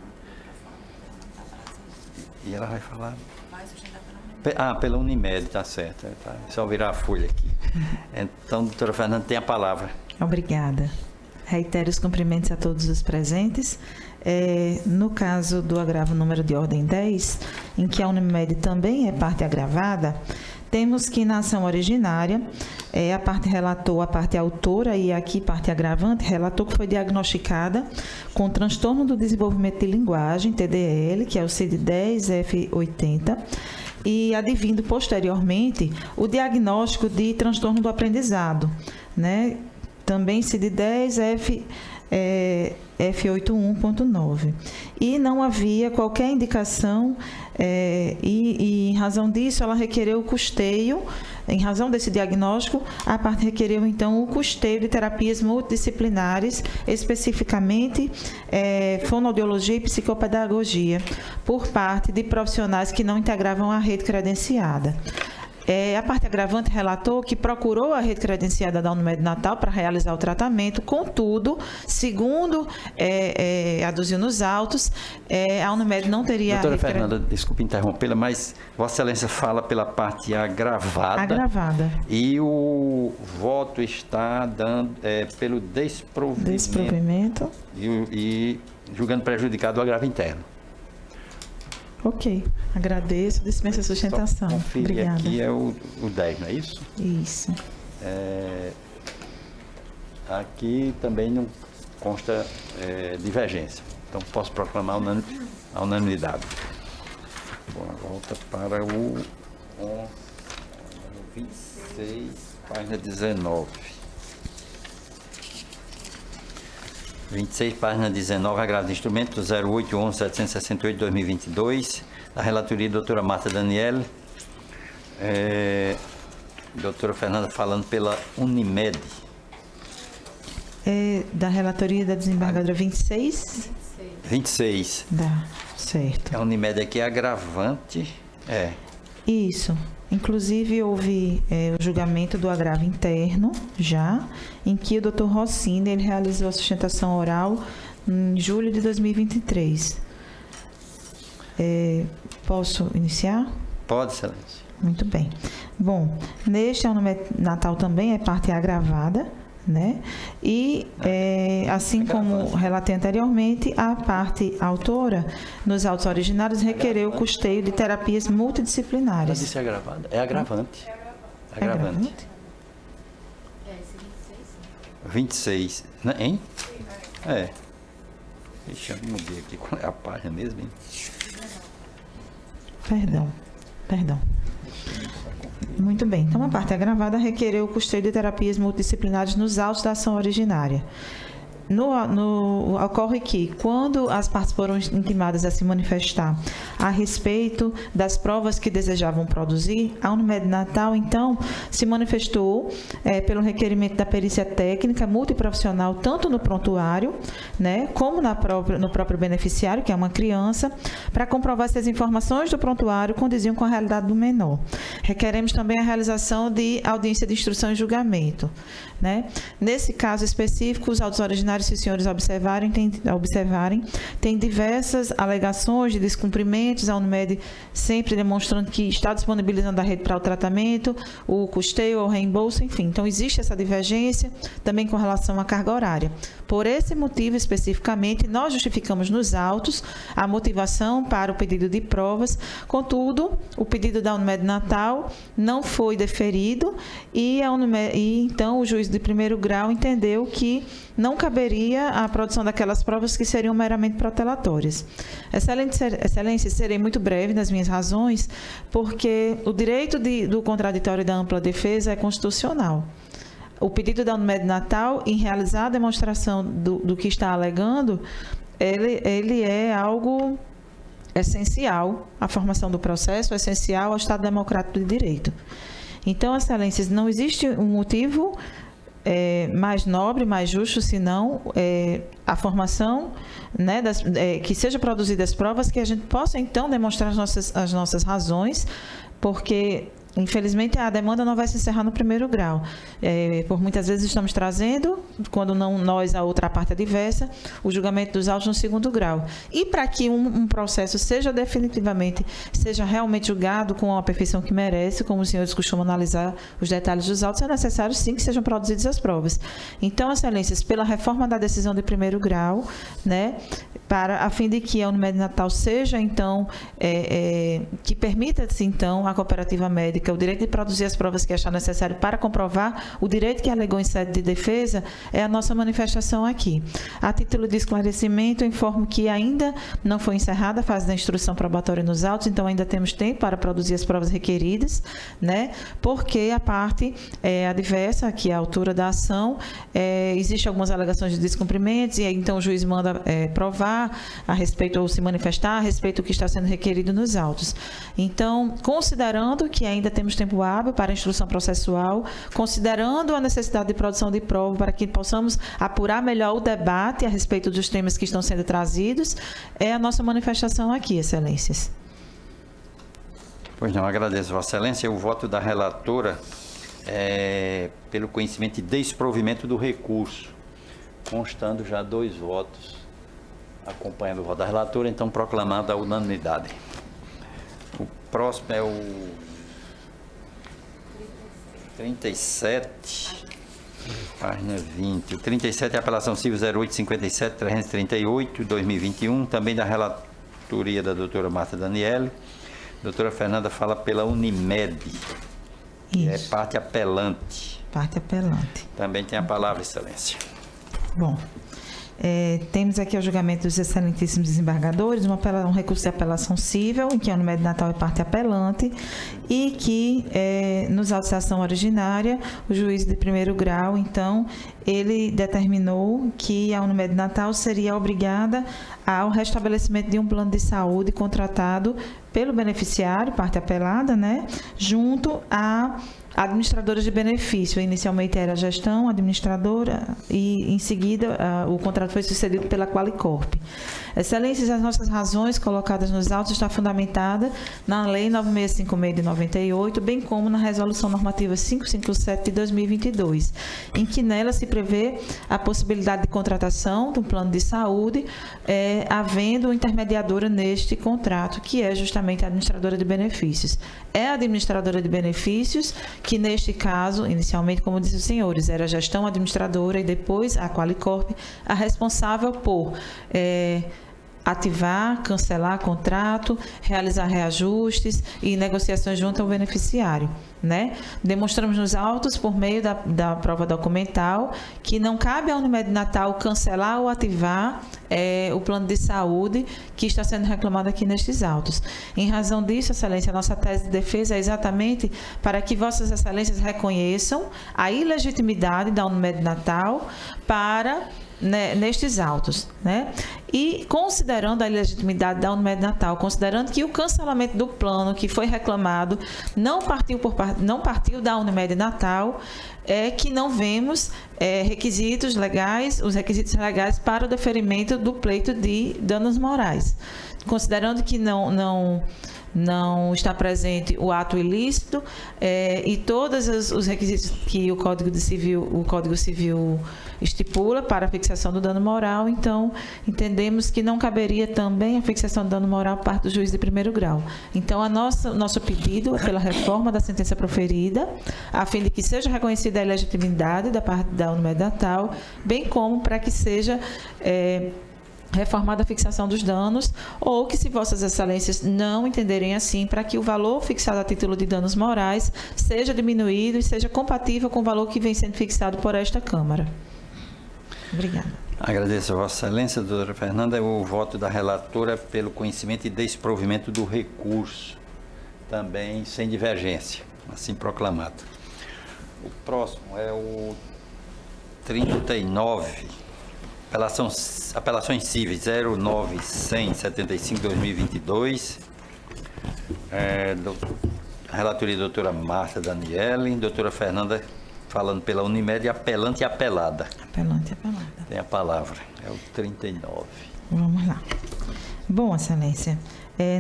E ela vai falar? Vai sustentar pela Unimed. Pela Unimed, tá certo. Tá. Só virar a folha aqui. Então, doutora Fernanda, tem a palavra. Obrigada. Reitero os cumprimentos a todos os presentes. No caso do agravo número de ordem 10, em que a Unimed também é parte agravada, temos que na ação originária, a parte relator, a parte autora e aqui parte agravante, relator que foi diagnosticada com transtorno do desenvolvimento de linguagem, TDL, que é o CID-10-F80, e advindo posteriormente o diagnóstico de transtorno do aprendizado, né? Também CID-10, F81.9. E não havia qualquer indicação, e em razão disso, ela requereu o custeio, em razão desse diagnóstico, a parte requereu, então, o custeio de terapias multidisciplinares, especificamente fonoaudiologia e psicopedagogia, por parte de profissionais que não integravam a rede credenciada. A parte agravante relatou que procurou a rede credenciada da Unimed Natal para realizar o tratamento, contudo, segundo aduziu nos autos, a Unimed não teria... Doutora Fernanda, desculpe interrompê-la, mas Vossa Excelência fala pela parte agravada. Agravada. E o voto está dando pelo desprovimento. Desprovimento. E julgando prejudicado o agravo interno. Ok, agradeço, dispensa a sustentação. Obrigada. Aqui é o 10, não é isso? Isso. Aqui também não consta divergência, então posso proclamar a unanimidade. Bom, volta para o 26, página 19. 26, página 19, agravo de instrumento 0811-768-2022, da relatoria doutora Marta Daniele. Doutora Fernanda falando pela Unimed. Da relatoria da desembargadora 26? 26. Certo. A Unimed aqui é agravante. Isso. Inclusive, houve o julgamento do agravo interno, já, em que o Dr. Rossini ele realizou a sustentação oral em julho de 2023. Posso iniciar? Pode, Excelência. Muito bem. Bom, neste a Unimed Natal também é parte agravada, né? E, assim como relatei anteriormente, a parte autora, nos autos originários, requereu o custeio de terapias multidisciplinares. Ela disse agravada? É agravante. Agravante. É esse 26. Hein? Deixa eu mudar aqui. Qual é a página mesmo, hein? Perdão. Muito bem. Então, a parte agravada requereu o custeio de terapias multidisciplinares nos autos da ação originária. Ocorre que, quando as partes foram intimadas a se manifestar a respeito das provas que desejavam produzir, a Unimed Natal, então, se manifestou pelo requerimento da perícia técnica multiprofissional, tanto no prontuário, né, como no próprio beneficiário, que é uma criança, para comprovar se as informações do prontuário condiziam com a realidade do menor. Requeremos também a realização de audiência de instrução e julgamento, né? Nesse caso específico, os autos originários, se os senhores observarem, tem diversas alegações de descumprimentos, a Unimed sempre demonstrando que está disponibilizando a rede para o tratamento, o custeio, o reembolso, enfim. Então, existe essa divergência também com relação à carga horária. Por esse motivo, especificamente, nós justificamos nos autos a motivação para o pedido de provas, contudo, o pedido da Unimed Natal não foi deferido e então o juiz de primeiro grau entendeu que não caberia seria a produção daquelas provas que seriam meramente protelatórias. Excelência, serei muito breve nas minhas razões, porque o direito do contraditório e da ampla defesa é constitucional. O pedido da Unimed Natal, em realizar a demonstração do que está alegando, ele é algo essencial à formação do processo, essencial ao Estado Democrático de Direito. Então, excelências, não existe um motivo mais nobre, mais justo, senão a formação, né, que seja produzidas provas que a gente possa, então, demonstrar as nossas razões, porque, infelizmente, a demanda não vai se encerrar no primeiro grau. Por muitas vezes estamos trazendo, quando não nós, a outra parte adversa, o julgamento dos autos no segundo grau. E para que um processo seja realmente julgado com a perfeição que merece, como os senhores costumam analisar os detalhes dos autos, é necessário sim que sejam produzidas as provas. Então, excelências, pela reforma da decisão de primeiro grau, né, a fim de que a Unimed Natal seja, então, que permita-se, então, à cooperativa médica o direito de produzir as provas que achar necessário para comprovar o direito que alegou em sede de defesa, é a nossa manifestação aqui. A título de esclarecimento, eu informo que ainda não foi encerrada a fase da instrução probatória nos autos, então ainda temos tempo para produzir as provas requeridas, né? Porque a parte adversa, que é a autora da ação, existem algumas alegações de descumprimentos, e aí, então o juiz manda provar a respeito, ou se manifestar a respeito do que está sendo requerido nos autos. Então, considerando que ainda temos tempo hábil para a instrução processual, considerando a necessidade de produção de prova para que possamos apurar melhor o debate a respeito dos temas que estão sendo trazidos, é a nossa manifestação aqui, excelências. Pois não, agradeço, Vossa Excelência. O voto da relatora é pelo conhecimento e desprovimento do recurso, constando já 2 votos acompanhando o voto da relatora, então proclamada a unanimidade. O próximo é o 37, página 20. O 37 é a apelação civil 0857-338, 2021, também da relatoria da doutora Marta Daniele. A doutora Fernanda fala pela Unimed, que é parte apelante. Parte apelante. Também tem a palavra, Excelência. Bom, temos aqui o julgamento dos excelentíssimos desembargadores, um recurso de apelação cível, em que a Unimed Natal é parte apelante, e que, nos autos da ação originária, o juiz de primeiro grau, então, ele determinou que a Unimed Natal seria obrigada ao restabelecimento de um plano de saúde contratado pelo beneficiário, parte apelada, né, junto a administradoras de benefício. Inicialmente era a gestão, administradora, e em seguida o contrato foi sucedido pela Qualicorp. Excelências, as nossas razões colocadas nos autos estão fundamentadas na Lei 9656 de 98, bem como na Resolução Normativa 557 de 2022, em que nela se prevê a possibilidade de contratação de um plano de saúde, havendo intermediadora neste contrato, que é justamente a administradora de benefícios. É a administradora de benefícios que, neste caso, inicialmente, como disse os senhores, era a gestão administradora e depois a Qualicorp, a responsável por ativar, cancelar contrato, realizar reajustes e negociações junto ao beneficiário, né? Demonstramos nos autos, por meio da prova documental, que não cabe à Unimed Natal cancelar ou ativar o plano de saúde que está sendo reclamado aqui nestes autos. Em razão disso, Excelência, a nossa tese de defesa é exatamente para que Vossas Excelências reconheçam a ilegitimidade da Unimed Natal nestes autos, né? E considerando a ilegitimidade da Unimed Natal, considerando que o cancelamento do plano que foi reclamado não partiu da Unimed Natal, que não vemos requisitos legais, os requisitos legais para o deferimento do pleito de danos morais. Considerando que não está presente o ato ilícito e todos os requisitos que o Código Civil estipula para a fixação do dano moral, então entendemos que não caberia também a fixação do dano moral por parte do juiz de primeiro grau. Então, nosso pedido é pela reforma da sentença proferida, a fim de que seja reconhecida a ilegitimidade da parte da Unimed Natal, bem como para que seja reformada a fixação dos danos, ou que, se Vossas Excelências não entenderem assim, para que o valor fixado a título de danos morais seja diminuído e seja compatível com o valor que vem sendo fixado por esta Câmara. Obrigada. Agradeço a Vossa Excelência, doutora Fernanda, o voto da relatora pelo conhecimento e desprovimento do recurso, também sem divergência, assim proclamado. O próximo é o 39, apelações cíveis 09-100-75-2022, relatoria doutora Marta Daniele, doutora Fernanda falando pela Unimed, apelante e apelada. Apelante e apelada. Tem a palavra, é o 39. Vamos lá. Bom, Excelência,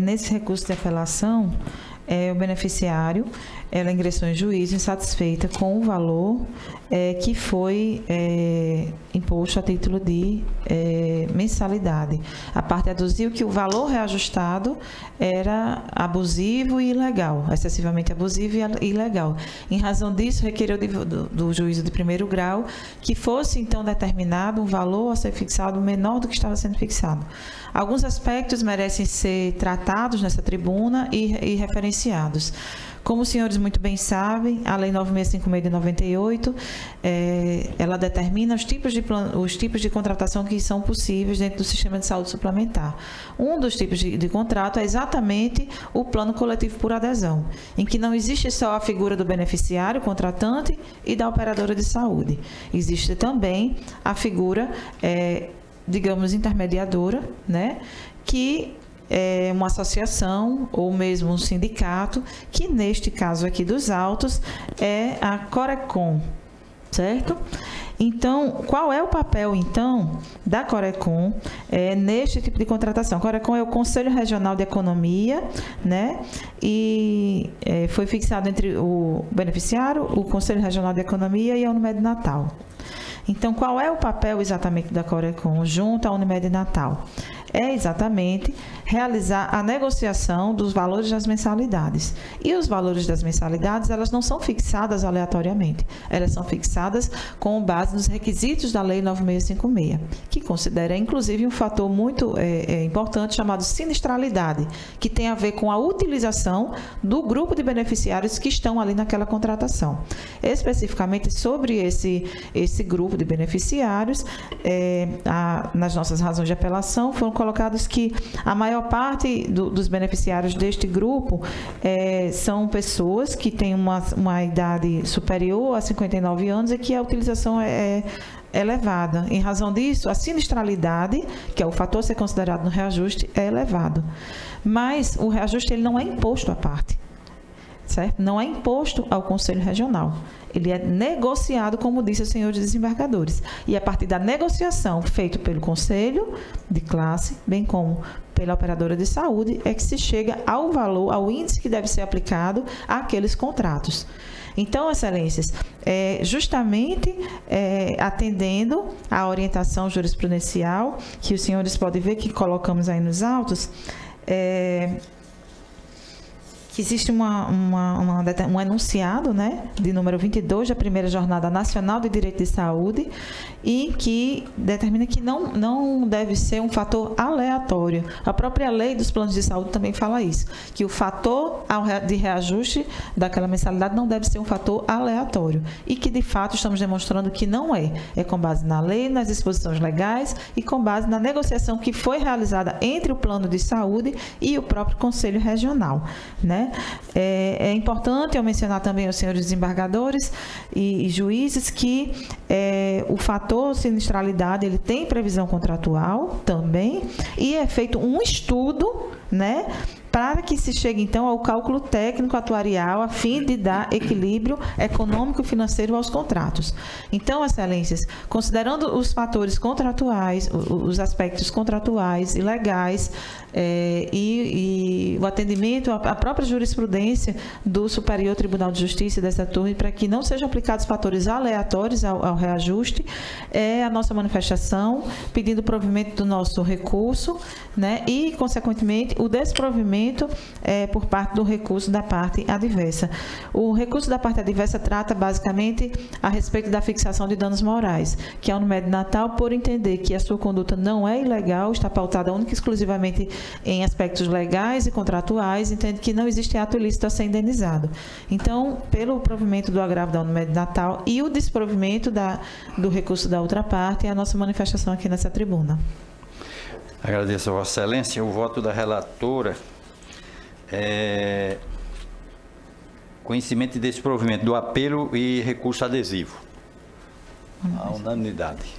nesse recurso de apelação, o beneficiário, ela ingressou em juízo insatisfeita com o valor que foi imposto a título de mensalidade. A parte aduziu que o valor reajustado era abusivo e ilegal, excessivamente abusivo e ilegal. Em razão disso, requereu do juízo de primeiro grau que fosse, então, determinado um valor a ser fixado menor do que estava sendo fixado. Alguns aspectos merecem ser tratados nessa tribuna e referenciados. Como os senhores muito bem sabem, a Lei 9656 de 98, ela determina os tipos de contratação que são possíveis dentro do sistema de saúde suplementar. Um dos tipos de contrato é exatamente o plano coletivo por adesão, em que não existe só a figura do beneficiário, contratante e da operadora de saúde. Existe também a figura, digamos, intermediadora, né, que é uma associação ou mesmo um sindicato, que neste caso aqui dos autos é a Corecon, certo? Então, qual é o papel, então, da Corecon neste tipo de contratação? A Corecon é o Conselho Regional de Economia, né? E foi fixado entre o beneficiário, o Conselho Regional de Economia e a Unimed Natal. Então, qual é o papel exatamente da Corecon junto à Unimed Natal? É exatamente realizar a negociação dos valores das mensalidades. E os valores das mensalidades, elas não são fixadas aleatoriamente. Elas são fixadas com base nos requisitos da Lei 9656, que considera, inclusive, um fator muito importante chamado sinistralidade, que tem a ver com a utilização do grupo de beneficiários que estão ali naquela contratação. Especificamente sobre esse grupo de beneficiários, nas nossas razões de apelação, foram colocados que a maior parte dos beneficiários deste grupo são pessoas que têm uma idade superior a 59 anos e que a utilização é elevada. Em razão disso, a sinistralidade, que é o fator a ser considerado no reajuste, é elevado. Mas o reajuste ele não é imposto à parte, certo? Não é imposto ao Conselho Regional. Ele é negociado, como disse o senhor de desembargadores. E a partir da negociação feita pelo Conselho de Classe, bem como pela operadora de saúde, é que se chega ao valor, ao índice que deve ser aplicado àqueles contratos. Então, Excelências, justamente atendendo à orientação jurisprudencial, que os senhores podem ver que colocamos aí nos autos, que existe um enunciado, né, de número 22 da primeira Jornada Nacional de Direito de Saúde, e que determina que não deve ser um fator aleatório. A própria lei dos planos de saúde também fala isso, que o fator de reajuste daquela mensalidade não deve ser um fator aleatório, e que de fato estamos demonstrando que não é com base na lei, nas disposições legais e com base na negociação que foi realizada entre o plano de saúde e o próprio Conselho Regional, né? É importante eu mencionar também aos senhores desembargadores e juízes que o fator sinistralidade ele tem previsão contratual também, e é feito um estudo, né, para que se chegue, então, ao cálculo técnico atuarial a fim de dar equilíbrio econômico e financeiro aos contratos. Então, Excelências, considerando os fatores contratuais, os aspectos contratuais e legais, e o atendimento à própria jurisprudência do Superior Tribunal de Justiça dessa turma, para que não sejam aplicados fatores aleatórios ao reajuste, a nossa manifestação pedindo o provimento do nosso recurso, né, e, consequentemente, o desprovimento desprovimento por parte do recurso da parte adversa. O recurso da parte adversa trata basicamente a respeito da fixação de danos morais, que a Unimed Natal, por entender que a sua conduta não é ilegal, está pautada única e exclusivamente em aspectos legais e contratuais, entende que não existe ato ilícito a ser indenizado. Então, pelo provimento do agravo da Unimed Natal e o desprovimento do recurso da outra parte, é a nossa manifestação aqui nessa tribuna. Agradeço a Vossa Excelência. O voto da relatora é conhecimento e desprovimento do apelo e recurso adesivo. A unanimidade.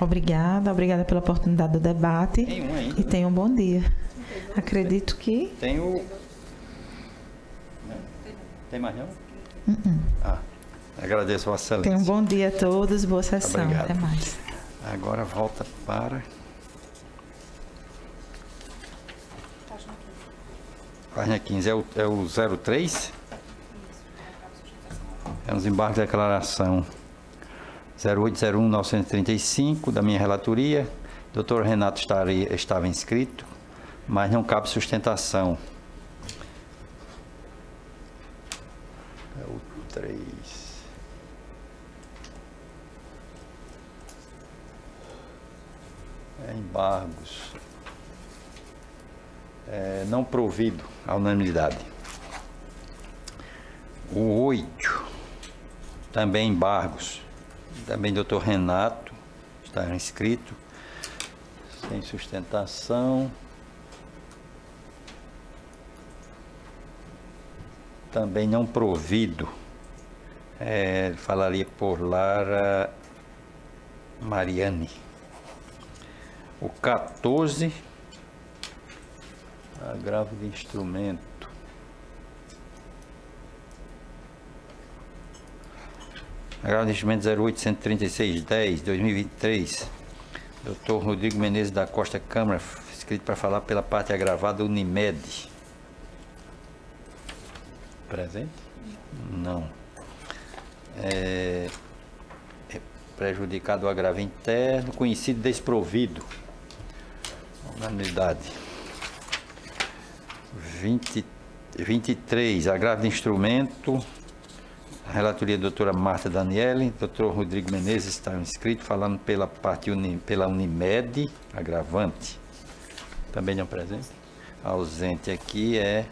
Obrigada pela oportunidade do debate. Tem um ainda, e tenha um bom dia. Acredito que... Tem o... Tem mais não? Agradeço a Vossa Excelência. Tenha um bom dia a todos, boa sessão. Obrigado. Até mais. Agora volta para... Página 15 é o 03? É os embargos de declaração 0801-935 da minha relatoria. Doutor Renato estava inscrito, mas não cabe sustentação. É o 3. Embargos. Não provido à unanimidade. O 8, também embargos. Também doutor Renato está inscrito, sem sustentação. Também não provido. Falaria por Lara Mariane. O 14, agravo de instrumento. Agravo de instrumento 0836-10, 2023. Dr. Rodrigo Menezes da Costa Câmara, escrito para falar pela parte agravada Unimed. Presente? Não. É prejudicado o agravo interno, conhecido desprovido. Unanimidade. 23, agravo de instrumento. A relatoria da doutora Marta Daniele, doutor Rodrigo Menezes está inscrito, falando pela parte pela Unimed, agravante. Também não presente. Ausente aqui é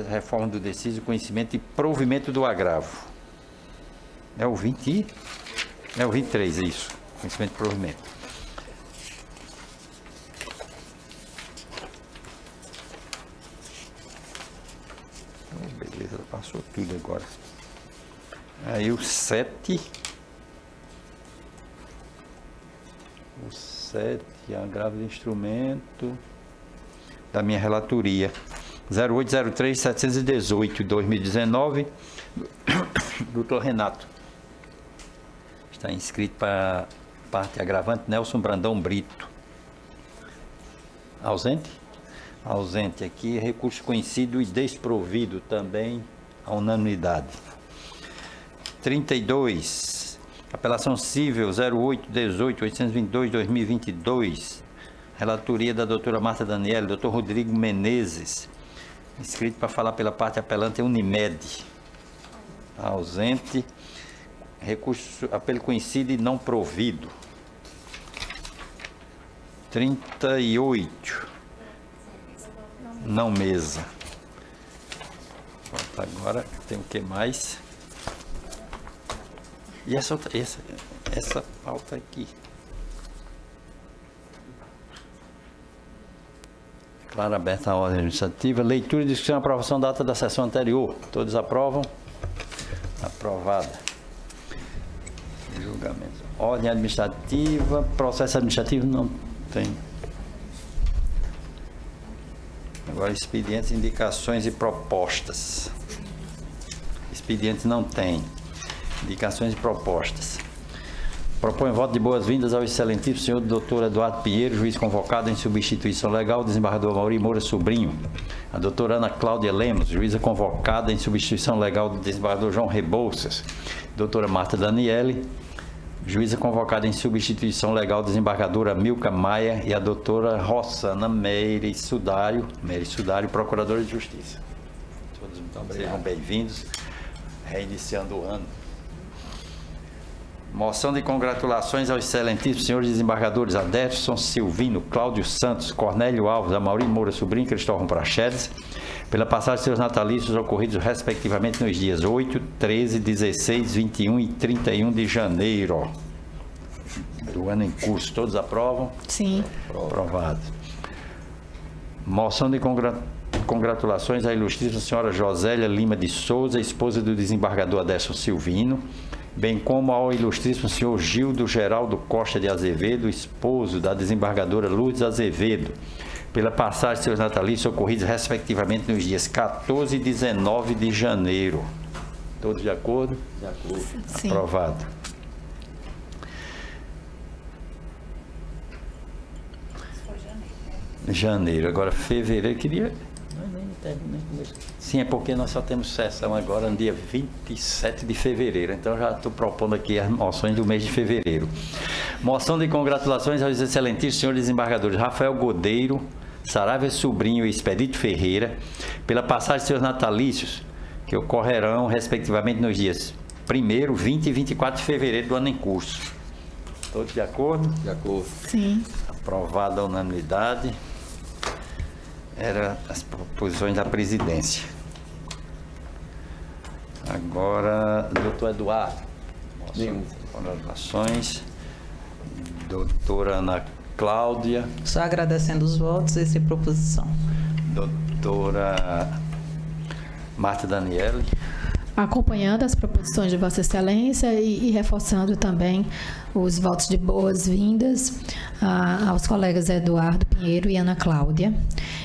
reforma do deciso, conhecimento e provimento do agravo. É o 20? É o 23, é isso. Conhecimento e provimento. Beleza, passou tudo agora. Aí o 7. O 7, agravo de instrumento da minha relatoria. 0803-718, 2019. Doutor Renato. Está inscrito para a parte agravante Nelson Brandão Brito. Ausente? Ausente aqui, recurso conhecido e desprovido também a unanimidade. 32, apelação cível 0818-822-2022, relatoria da doutora Marta Daniele, doutor Rodrigo Menezes, inscrito para falar pela parte apelante é Unimed. Ausente, recurso, apelo conhecido e não provido. 38, não mesa. Pronto, agora tem o que mais? E essa pauta aqui. Clara aberta a ordem administrativa. Leitura e discussão e aprovação da ata da sessão anterior. Todos aprovam? Aprovada. Julgamento. Ordem administrativa. Processo administrativo não tem. Agora, expedientes, indicações e propostas. Expedientes não tem. Indicações e propostas. Propõe voto de boas-vindas ao excelentíssimo senhor Dr. Eduardo Pinheiro, juiz convocado em substituição legal, desembargador Mauri Moura Sobrinho. A doutora Ana Cláudia Lemos, juíza convocada em substituição legal do desembargador João Rebouças. Doutora Marta Daniele, Juíza convocada em substituição legal, desembargadora Milka Maia e a doutora Rossana Meire Sudário, procuradora de Justiça. Todos sejam bem-vindos, reiniciando o ano. Moção de congratulações aos excelentíssimos senhores desembargadores Aderson Silvino, Cláudio Santos, Cornélio Alves, Amaury Moura Sobrinho e Cristóvão Praxedes, pela passagem de seus natalícios ocorridos respectivamente nos dias 8, 13, 16, 21 e 31 de janeiro do ano em curso. Todos aprovam? Sim. Aprovado. Moção de congratulações à ilustríssima senhora Josélia Lima de Souza, esposa do desembargador Aderson Silvino, bem como ao ilustríssimo senhor Gildo Geraldo Costa de Azevedo, esposo da desembargadora Lourdes Azevedo, pela passagem de seus natalícios ocorridos respectivamente nos dias 14 e 19 de janeiro. Todos de acordo? De acordo. Sim. Aprovado. Janeiro. Agora, fevereiro, queria... Sim, é porque nós só temos sessão agora no dia 27 de fevereiro. Então, já estou propondo aqui as moções do mês de fevereiro. Moção de congratulações aos excelentíssimos senhores desembargadores Rafael Godeiro, Saravia Sobrinho e Expedito Ferreira, pela passagem de seus natalícios, que ocorrerão, respectivamente, nos dias 1º, 20 e 24 de fevereiro do ano em curso. Todos de acordo? De acordo. Sim. Aprovada a unanimidade. Eram as proposições da presidência. Agora, doutor Eduardo. Congratulações. Doutora Ana Cláudia. Só agradecendo os votos e essa proposição. Doutora Marta Daniele. Acompanhando as proposições de Vossa Excelência e reforçando também os votos de boas-vindas aos colegas Eduardo Pinheiro e Ana Cláudia.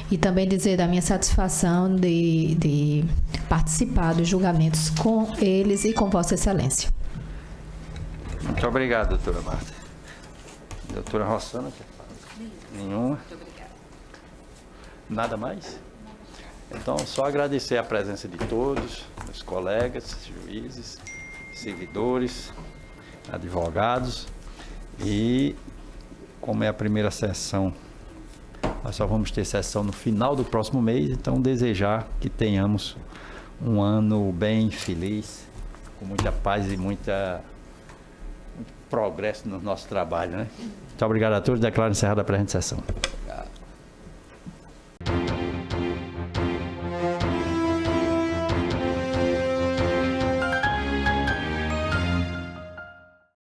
E também dizer da minha satisfação de participar dos julgamentos com eles e com Vossa Excelência. Muito obrigado, doutora Marta. Doutora Rossana, quer falar? Nenhuma? Muito obrigada. Nada mais? Então, só agradecer a presença de todos, meus colegas, juízes, servidores, advogados. E, como é a primeira sessão, nós só vamos ter sessão no final do próximo mês, então desejar que tenhamos um ano bem feliz, com muita paz e muito progresso no nosso trabalho, né? Muito obrigado a todos. Declaro encerrada a presente sessão.